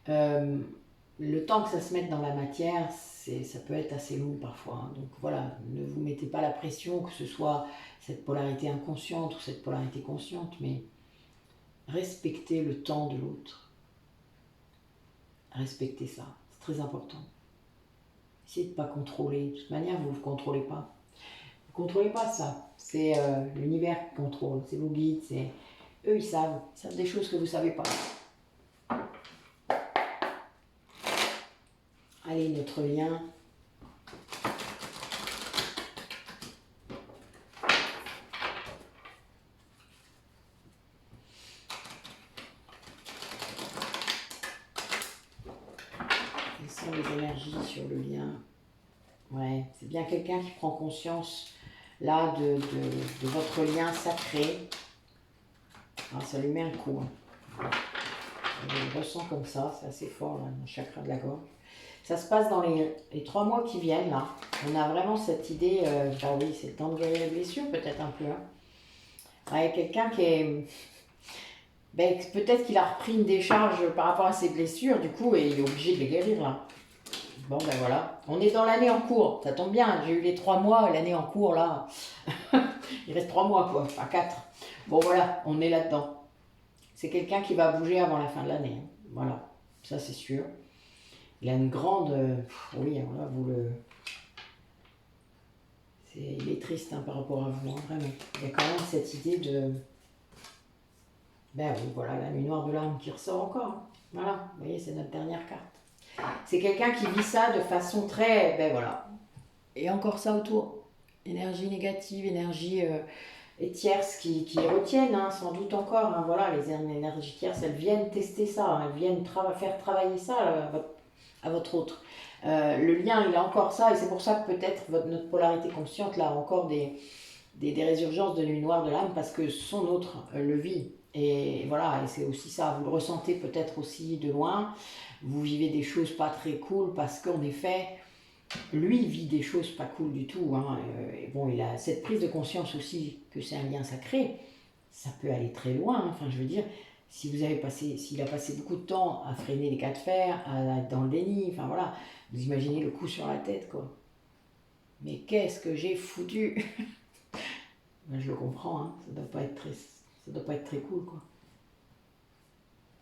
Le temps que ça se mette dans la matière, ça peut être assez long parfois. Hein. Donc voilà, ne vous mettez pas la pression, que ce soit cette polarité inconsciente ou cette polarité consciente, mais respectez le temps de l'autre. Respectez ça, c'est très important. Essayez de ne pas contrôler. De toute manière, vous ne contrôlez pas. Vous ne contrôlez pas ça. C'est l'univers qui contrôle. C'est vos guides. Eux, ils savent des choses que vous ne savez pas. Allez, notre lien. Quelles sont les énergies sur le lien? Ouais, c'est bien quelqu'un qui prend conscience là de votre lien sacré. Ah, ça lui met un coup. Hein. Je le ressens comme ça, c'est assez fort là, dans le chakra de la gorge. Ça se passe dans les 3 mois qui viennent là. On a vraiment cette idée, bah oui, c'est le temps de guérir les blessures peut-être un peu. Hein. Ouais, quelqu'un qui est... Ben, peut-être qu'il a repris une décharge par rapport à ses blessures du coup et il est obligé de les guérir là. Bon ben voilà, on est dans l'année en cours, ça tombe bien, j'ai eu les 3 mois, l'année en cours là, il reste 3 mois quoi, enfin 4. Bon voilà, on est là-dedans. C'est quelqu'un qui va bouger avant la fin de l'année, hein. Voilà, ça c'est sûr. Il a une grande... oui, alors là vous le... Il est triste hein, par rapport à vous, hein, vraiment. Il y a quand même cette idée de... Ben oui, voilà, la nuit noire de l'âme qui ressort encore. Hein. Voilà, vous voyez, c'est notre dernière carte. C'est quelqu'un qui vit ça de façon très... Ben voilà. Et encore ça autour. Énergie négative, énergie tierce qui retiennent, hein, sans doute encore. Hein, voilà, les énergies tierces, elles viennent tester ça. Hein, elles viennent faire travailler ça à votre autre. Le lien, il a encore ça. Et c'est pour ça que peut-être notre polarité consciente, là, a encore des résurgences de nuit noire de l'âme, parce que son autre le vit. Et voilà, et c'est aussi ça. Vous le ressentez peut-être aussi de loin. Vous vivez des choses pas très cool parce qu'en effet, lui vit des choses pas cool du tout. Hein. Et bon, il a cette prise de conscience aussi que c'est un lien sacré. Ça peut aller très loin. Hein. Enfin, je veux dire, s'il a passé beaucoup de temps à freiner les cas de fer, à être dans le déni, enfin voilà, vous imaginez le coup sur la tête, quoi. mais qu'est-ce que j'ai foutu? Ben, je le comprends, hein. Ça doit pas être très cool, quoi.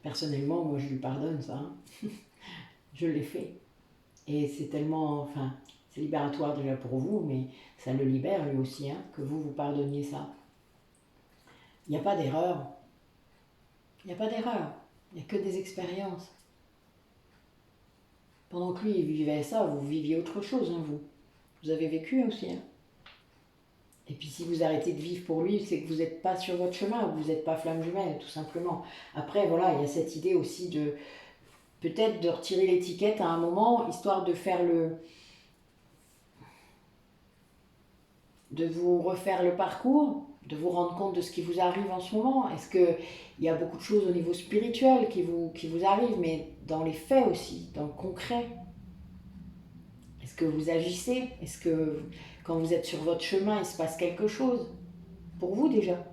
Personnellement, moi, je lui pardonne ça, hein. Je l'ai fait. Et c'est tellement, enfin, c'est libératoire déjà pour vous, mais ça le libère lui aussi, hein, que vous pardonniez ça. Il n'y a pas d'erreur. Il n'y a pas d'erreur. Il n'y a que des expériences. Pendant que lui, il vivait ça, vous viviez autre chose, hein, vous. Vous avez vécu aussi, hein. Et puis si vous arrêtez de vivre pour lui, c'est que vous n'êtes pas sur votre chemin, vous n'êtes pas flamme jumelle, tout simplement. Après, voilà, il y a cette idée aussi de peut-être de retirer l'étiquette à un moment, histoire de faire de vous refaire le parcours, de vous rendre compte de ce qui vous arrive en ce moment. Est-ce qu'il y a beaucoup de choses au niveau spirituel qui vous arrivent, mais dans les faits aussi, dans le concret? Est-ce que vous agissez? Est-ce que quand vous êtes sur votre chemin, il se passe quelque chose? Pour vous déjà?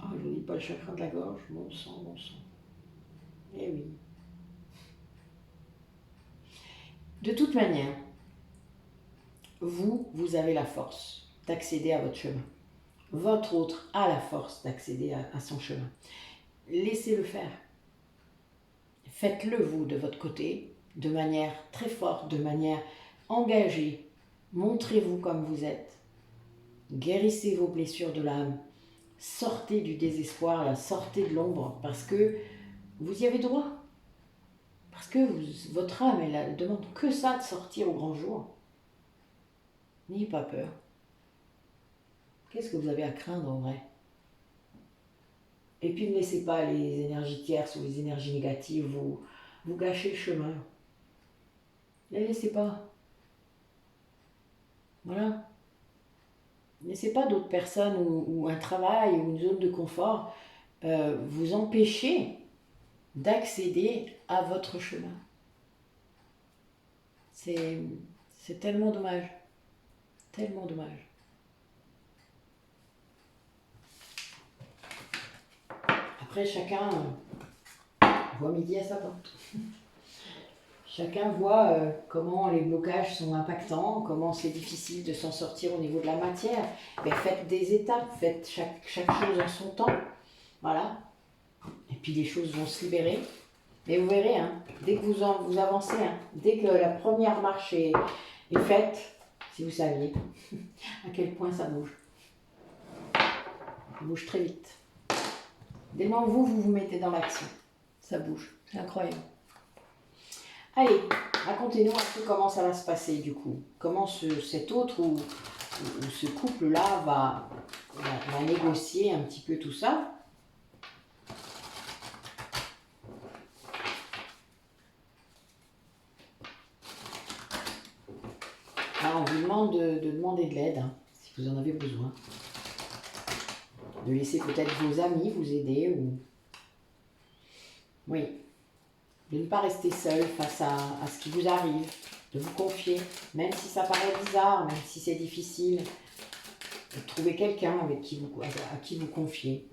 Ah, je vous dis pas le chakra de la gorge, bon sang, bon sang. Eh oui. De toute manière, vous avez la force d'accéder à votre chemin. Votre autre a la force d'accéder à son chemin. Laissez-le faire. Faites-le vous de votre côté, de manière très forte, de manière engagée. Montrez-vous comme vous êtes. Guérissez vos blessures de l'âme. Sortez du désespoir, là, sortez de l'ombre, parce que vous y avez droit. Parce que votre âme, elle demande que ça de sortir au grand jour. N'ayez pas peur. Qu'est-ce que vous avez à craindre en vrai? Et puis ne laissez pas les énergies tierces ou les énergies négatives vous gâcher le chemin. Ne les laissez pas. Voilà. Ne laissez pas d'autres personnes ou un travail ou une zone de confort vous empêcher d'accéder à votre chemin. C'est tellement dommage. Tellement dommage. Après, chacun voit midi à sa porte. Chacun voit comment les blocages sont impactants, comment c'est difficile de s'en sortir au niveau de la matière. Mais faites des étapes, faites chaque chose en son temps. Voilà. Et puis les choses vont se libérer. Mais vous verrez, hein, dès que vous avancez, hein, dès que la première marche est faite, si vous saviez à quel point ça bouge. Ça bouge très vite. Dès le moment où vous mettez dans l'action, ça bouge. C'est incroyable. Allez, racontez-nous un peu comment ça va se passer du coup. Comment cet autre ou ce couple-là va négocier un petit peu tout ça. Alors, on vous demande de demander de l'aide, hein, si vous en avez besoin. De laisser peut-être vos amis vous aider ou... Oui. De ne pas rester seul face à ce qui vous arrive, de vous confier, même si ça paraît bizarre, même si c'est difficile, de trouver quelqu'un à qui vous confier.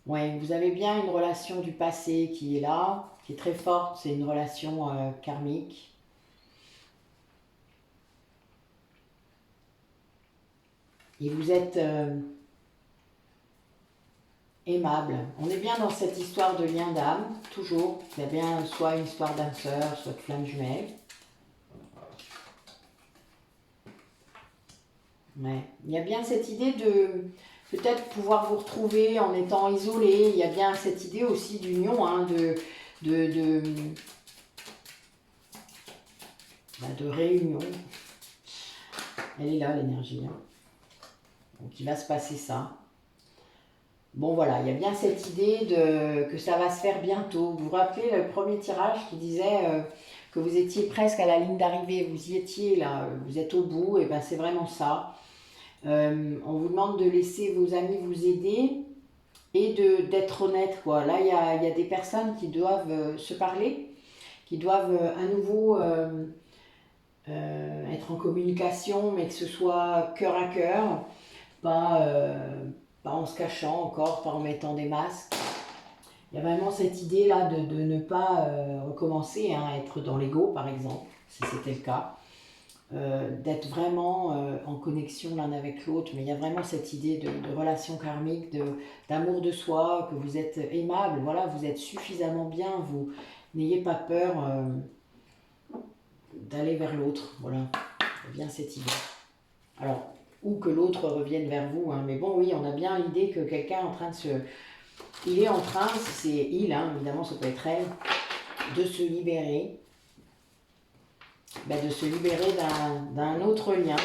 Oui, vous avez bien une relation du passé qui est là, qui est très forte, c'est une relation karmique. Et vous êtes aimable. On est bien dans cette histoire de lien d'âme, toujours. Il y a bien soit une histoire d'âme sœur, soit de flamme jumelle. Ouais. Il y a bien cette idée de peut-être pouvoir vous retrouver en étant isolé. Il y a bien cette idée aussi d'union, hein, de réunion. Elle est là, l'énergie. Hein. Donc il va se passer ça. Bon voilà, il y a bien cette idée que ça va se faire bientôt. Vous vous rappelez le premier tirage qui disait que vous étiez presque à la ligne d'arrivée, vous y étiez là, vous êtes au bout, et ben c'est vraiment ça. On vous demande de laisser vos amis vous aider et d'être honnête, quoi. Là, il y a des personnes qui doivent se parler, qui doivent à nouveau être en communication, mais que ce soit cœur à cœur, pas en se cachant encore, pas en mettant des masques. Il y a vraiment cette idée-là de ne pas recommencer, hein, à être dans l'ego, par exemple, si c'était le cas. D'être vraiment en connexion l'un avec l'autre, mais il y a vraiment cette idée de relation karmique, d'amour de soi, que vous êtes aimable, voilà, vous êtes suffisamment bien, vous n'ayez pas peur d'aller vers l'autre, voilà, il y a bien cette idée. Alors, ou que l'autre revienne vers vous, hein, mais bon, oui, on a bien l'idée que quelqu'un est en train de se... Il est en train, si c'est il, hein, évidemment, ça peut être elle, de se libérer, de se libérer d'un autre lien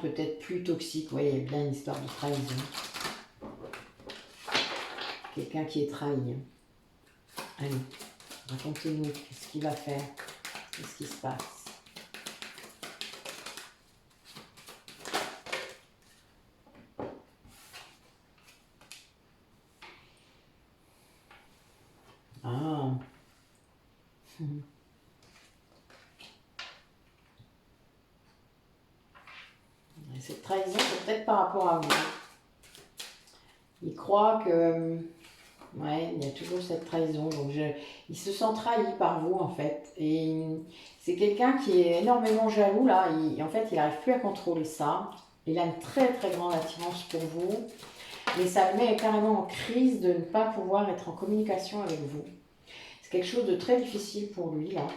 peut-être plus toxique. Oui, il y a bien une histoire de trahison. Quelqu'un qui est trahi. Allez, racontez-nous, qu'est-ce qu'il va faire? Qu'est-ce qui se passe? Ah. Cette trahison, c'est peut-être par rapport à vous. Il croit que... Ouais, il y a toujours cette trahison. Donc il se sent trahi par vous, en fait. Et c'est quelqu'un qui est énormément jaloux, là. En fait, il n'arrive plus à contrôler ça. Il a une très, très grande attirance pour vous. Mais ça le met carrément en crise de ne pas pouvoir être en communication avec vous. C'est quelque chose de très difficile pour lui, là.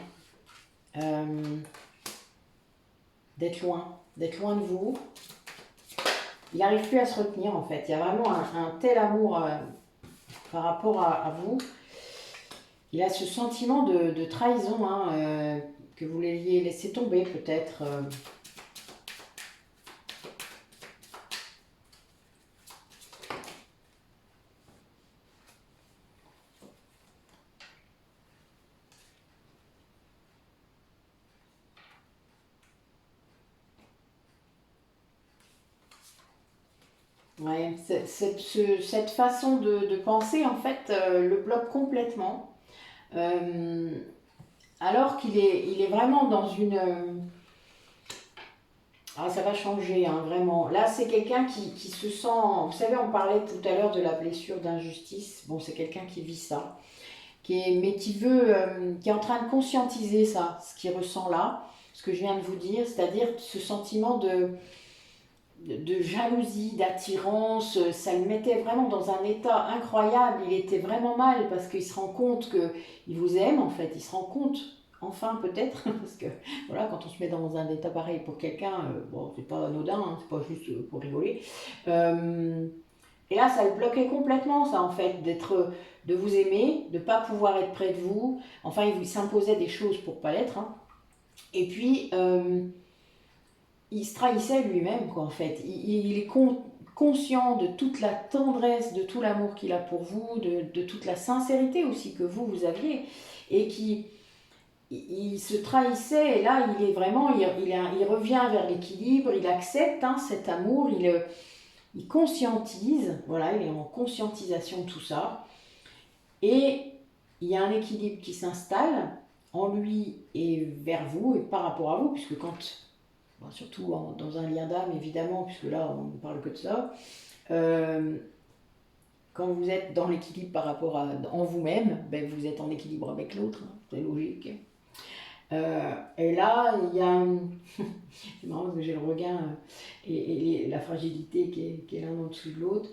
D'être loin de vous. Il n'arrive plus à se retenir, en fait. Il y a vraiment un tel amour par rapport à vous. Il a ce sentiment de trahison, hein, que vous l'ayez laissé tomber, peut-être. Ouais, cette façon de penser, en fait, le bloque complètement. Alors il est vraiment dans une... Ah, ça va changer, hein, vraiment. Là, c'est quelqu'un qui se sent... Vous savez, on parlait tout à l'heure de la blessure d'injustice. Bon, c'est quelqu'un qui vit ça. Mais qui veut... qui est en train de conscientiser ça, ce qu'il ressent là, ce que je viens de vous dire, c'est-à-dire ce sentiment de jalousie, d'attirance, ça le mettait vraiment dans un état incroyable. Il était vraiment mal parce qu'il se rend compte qu'il vous aime, en fait. Il se rend compte, enfin peut-être, parce que voilà, quand on se met dans un état pareil pour quelqu'un, bon, c'est pas anodin, hein, c'est pas juste pour rigoler. Et là, ça le bloquait complètement, ça, en fait, de vous aimer, de pas pouvoir être près de vous. Enfin, il s'imposait des choses pour pas l'être, hein. Et puis... il se trahissait lui-même, quoi, en fait. Il est conscient de toute la tendresse, de tout l'amour qu'il a pour vous, de toute la sincérité aussi que vous aviez, et il se trahissait, et là, il est vraiment, il revient vers l'équilibre, il accepte, hein, cet amour, il conscientise, voilà, il est en conscientisation de tout ça, et il y a un équilibre qui s'installe en lui et vers vous, et par rapport à vous, puisque quand... Bon, surtout dans un lien d'âme, évidemment, puisque là, on ne parle que de ça. Quand vous êtes dans l'équilibre par rapport en vous-même, vous êtes en équilibre avec l'autre, hein, c'est logique. Et là, il y a... c'est marrant parce que j'ai le regain et la fragilité qui est l'un en dessous de l'autre.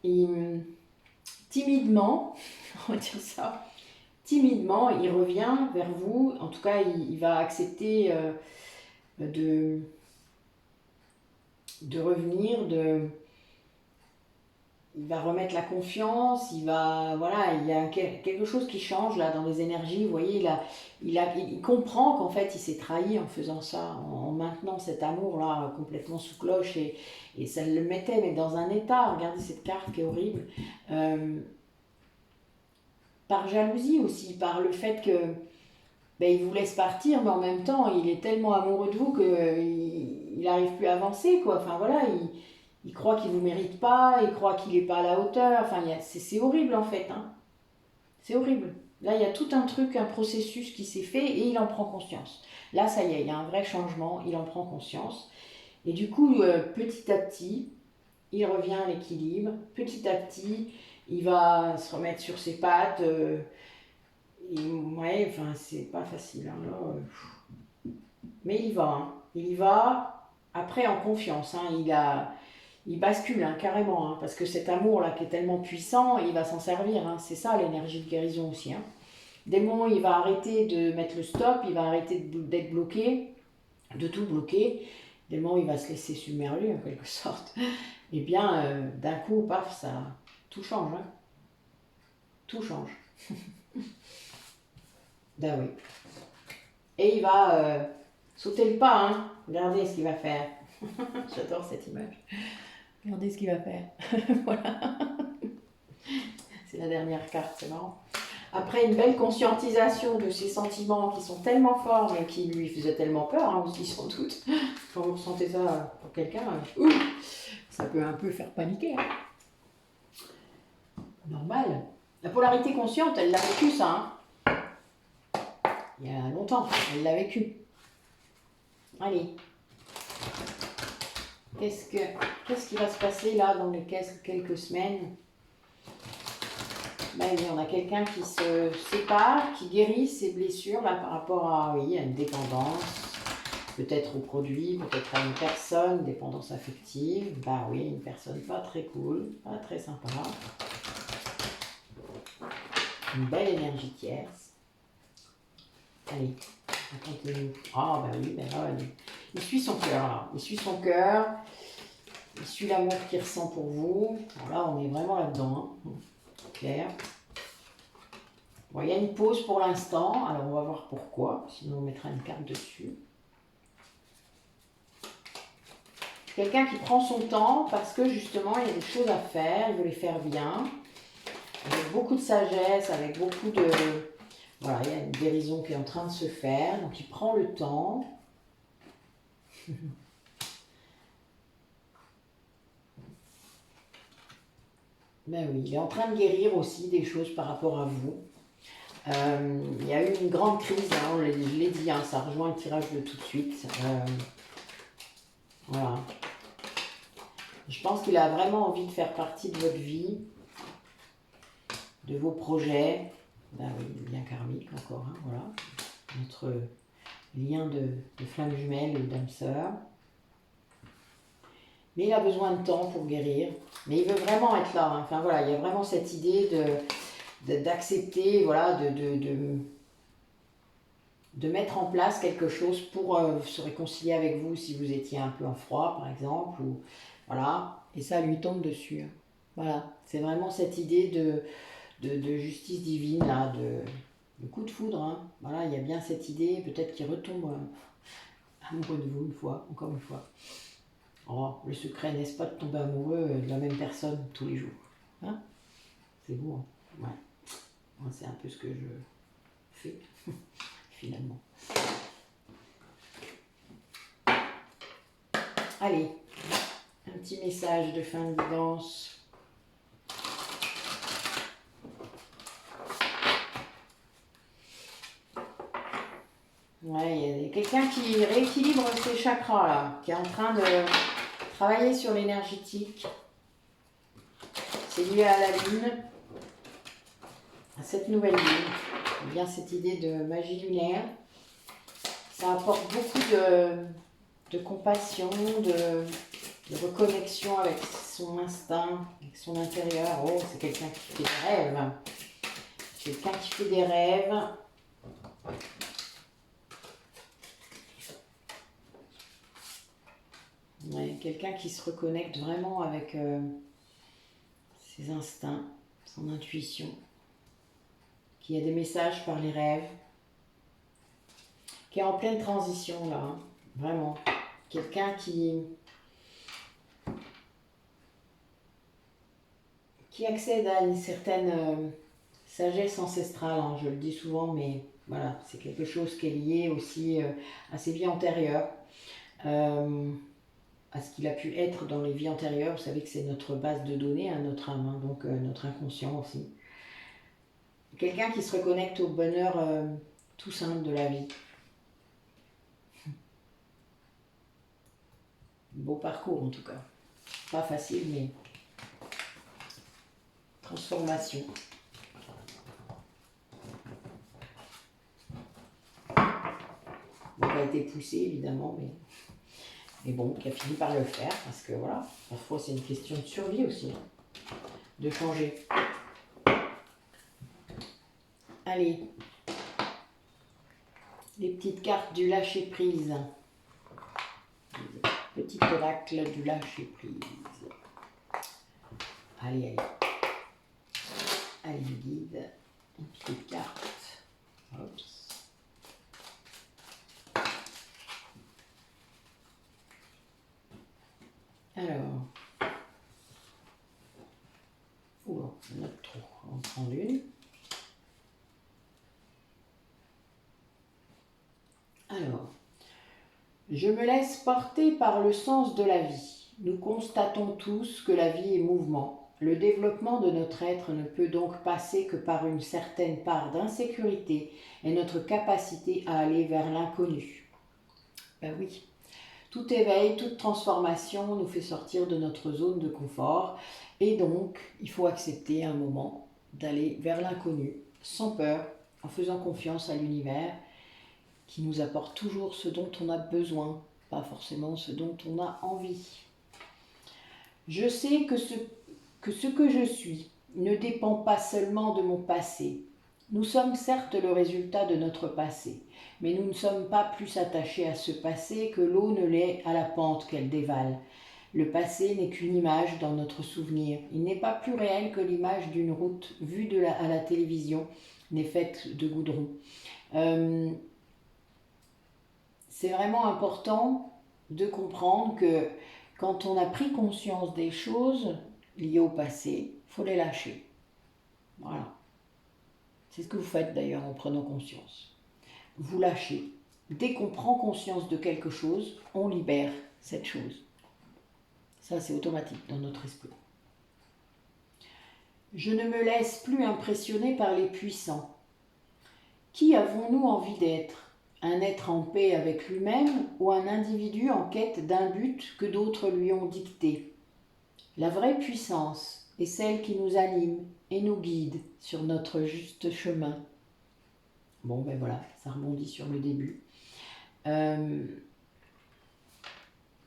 Et timidement, on va dire ça, timidement, il revient vers vous. En tout cas, il va accepter... de revenir, il va remettre la confiance, il y a quelque chose qui change là dans les énergies, vous voyez, il comprend qu'en fait il s'est trahi en faisant ça, en maintenant cet amour là complètement sous cloche, et ça le mettait mais dans un état, regardez cette carte qui est horrible, par jalousie aussi, par le fait que il vous laisse partir, mais en même temps, il est tellement amoureux de vous qu'il n'arrive plus à avancer, quoi. Enfin, voilà, il croit qu'il ne vous mérite pas, il croit qu'il n'est pas à la hauteur. Enfin, c'est horrible, en fait, hein. C'est horrible. Là, il y a tout un truc, un processus qui s'est fait et il en prend conscience. Là, ça y est, il y a un vrai changement, il en prend conscience. Et du coup, petit à petit, il revient à l'équilibre. Petit à petit, il va se remettre sur ses pattes. Ouais, enfin, c'est pas facile. Hein, là, mais il y va. Hein. Il y va, après en confiance. Hein, il bascule hein, carrément. Hein, parce que cet amour-là qui est tellement puissant, il va s'en servir. Hein, c'est ça l'énergie de guérison aussi. Hein. Dès le moment où il va arrêter de mettre le stop, il va arrêter d'être bloqué, de tout bloquer. Dès le moment où il va se laisser submerger en quelque sorte, eh bien, d'un coup, paf, ça, tout change. Hein. Tout change. Ben oui. Et il va sauter le pas. Hein. Regardez ce qu'il va faire. J'adore cette image. Regardez ce qu'il va faire. Voilà. C'est la dernière carte, c'est marrant. Après une belle conscientisation de ses sentiments qui sont tellement forts, mais qui lui faisaient tellement peur, hein, aussi sans doute. Quand vous ressentez ça pour quelqu'un, ça peut un peu faire paniquer. Hein. Normal. La polarité consciente, elle l'a vécu ça. Hein. Il y a longtemps, elle l'a vécu. Allez. Qu'est-ce qui va se passer là dans les quelques semaines? Ben, on a quelqu'un qui se sépare, qui guérit ses blessures là, par rapport à, oui, à une dépendance, peut-être au produit, peut-être à une personne, dépendance affective. Bah oui, une personne pas très cool, pas très sympa. Une belle énergie tierce. Allez, racontez-nous. Ah bah oui, ben là, il suit son cœur là. Il suit son cœur, il suit l'amour qu'il ressent pour vous. Alors là, on est vraiment là-dedans. Hein. Clair. Bon, il y a une pause pour l'instant, alors on va voir pourquoi, sinon on mettra une carte dessus. Quelqu'un qui prend son temps parce que justement il y a des choses à faire, il veut les faire bien, avec beaucoup de sagesse, avec beaucoup de... Voilà, il y a une guérison qui est en train de se faire, donc il prend le temps. Ben oui, il est en train de guérir aussi des choses par rapport à vous. Il y a eu une grande crise, hein, je l'ai dit, hein, ça rejoint le tirage de tout de suite. Voilà. Je pense qu'il a vraiment envie de faire partie de votre vie, de vos projets. Ben oui, le lien karmique encore, hein, voilà. Notre lien de flamme jumelle ou d'âme sœur. Mais il a besoin de temps pour guérir. Mais il veut vraiment être là. Hein. Enfin voilà, il y a vraiment cette idée d'accepter, voilà, de mettre en place quelque chose pour se réconcilier avec vous si vous étiez un peu en froid, par exemple. Ou, voilà. Et ça lui tombe dessus. Hein. Voilà. C'est vraiment cette idée de justice divine, là, de coup de foudre. Hein. Voilà, il y a bien cette idée, peut-être qu'il retombe amoureux de vous une fois, encore une fois. Oh, le secret, n'est-ce pas, de tomber amoureux de la même personne tous les jours. Hein? C'est beau, hein? Ouais. Moi, c'est un peu ce que je fais, finalement. Allez, un petit message de fin de guidance. Ouais, il y a quelqu'un qui rééquilibre ses chakras, là, qui est en train de travailler sur l'énergétique. C'est lié à la lune, à cette nouvelle lune. Il y a cette idée de magie lunaire. Ça apporte beaucoup de compassion, de reconnexion avec son instinct, avec son intérieur. Oh, c'est quelqu'un qui fait des rêves. Quelqu'un qui fait des rêves. Ouais, quelqu'un qui se reconnecte vraiment avec ses instincts, son intuition, qui a des messages par les rêves, qui est en pleine transition là, hein, vraiment. Quelqu'un qui accède à une certaine sagesse ancestrale, hein, je le dis souvent, mais voilà, c'est quelque chose qui est lié aussi à ses vies antérieures. À ce qu'il a pu être dans les vies antérieures. Vous savez que c'est notre base de données, hein, notre âme, hein, donc notre inconscient aussi. Quelqu'un qui se reconnecte au bonheur tout simple de la vie. Beau parcours en tout cas. Pas facile, mais transformation. Il n'a pas été poussé, évidemment, mais bon, qui a fini par le faire, parce que voilà, parfois c'est une question de survie aussi, hein, de changer. Allez, les petites cartes du lâcher-prise. Petit oracle du lâcher-prise. Allez, allez. Allez, guide. Une petite carte. Oups. Alors. Oula, il y en a trop. On en prend une. Alors. Je me laisse porter par le sens de la vie. Nous constatons tous que la vie est mouvement. Le développement de notre être ne peut donc passer que par une certaine part d'insécurité et notre capacité à aller vers l'inconnu. Ben oui, tout éveil, toute transformation nous fait sortir de notre zone de confort et donc il faut accepter un moment d'aller vers l'inconnu, sans peur, en faisant confiance à l'univers qui nous apporte toujours ce dont on a besoin, pas forcément ce dont on a envie. Je sais que ce que je suis ne dépend pas seulement de mon passé. Nous sommes certes le résultat de notre passé, mais nous ne sommes pas plus attachés à ce passé que l'eau ne l'est à la pente qu'elle dévale. Le passé n'est qu'une image dans notre souvenir. Il n'est pas plus réel que l'image d'une route vue à la télévision n'est faite de goudron. C'est vraiment important de comprendre que quand on a pris conscience des choses liées au passé, il faut les lâcher. Voilà. C'est ce que vous faites d'ailleurs en prenant conscience. Vous lâchez. Dès qu'on prend conscience de quelque chose, on libère cette chose. Ça, c'est automatique dans notre esprit. Je ne me laisse plus impressionner par les puissants. Qui avons-nous envie d'être ? Un être en paix avec lui-même ou un individu en quête d'un but que d'autres lui ont dicté ? La vraie puissance est celle qui nous anime et nous guide sur notre juste chemin. Bon, ben voilà, ça rebondit sur le début.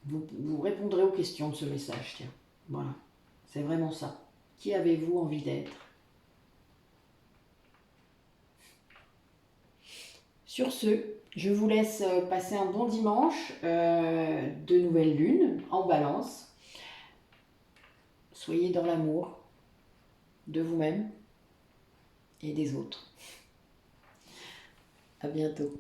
Vous répondrez aux questions de ce message, tiens. Voilà, c'est vraiment ça. Qui avez-vous envie d'être ? Sur ce, je vous laisse passer un bon dimanche de nouvelle lune en balance. Soyez dans l'amour de vous-même et des autres. À bientôt.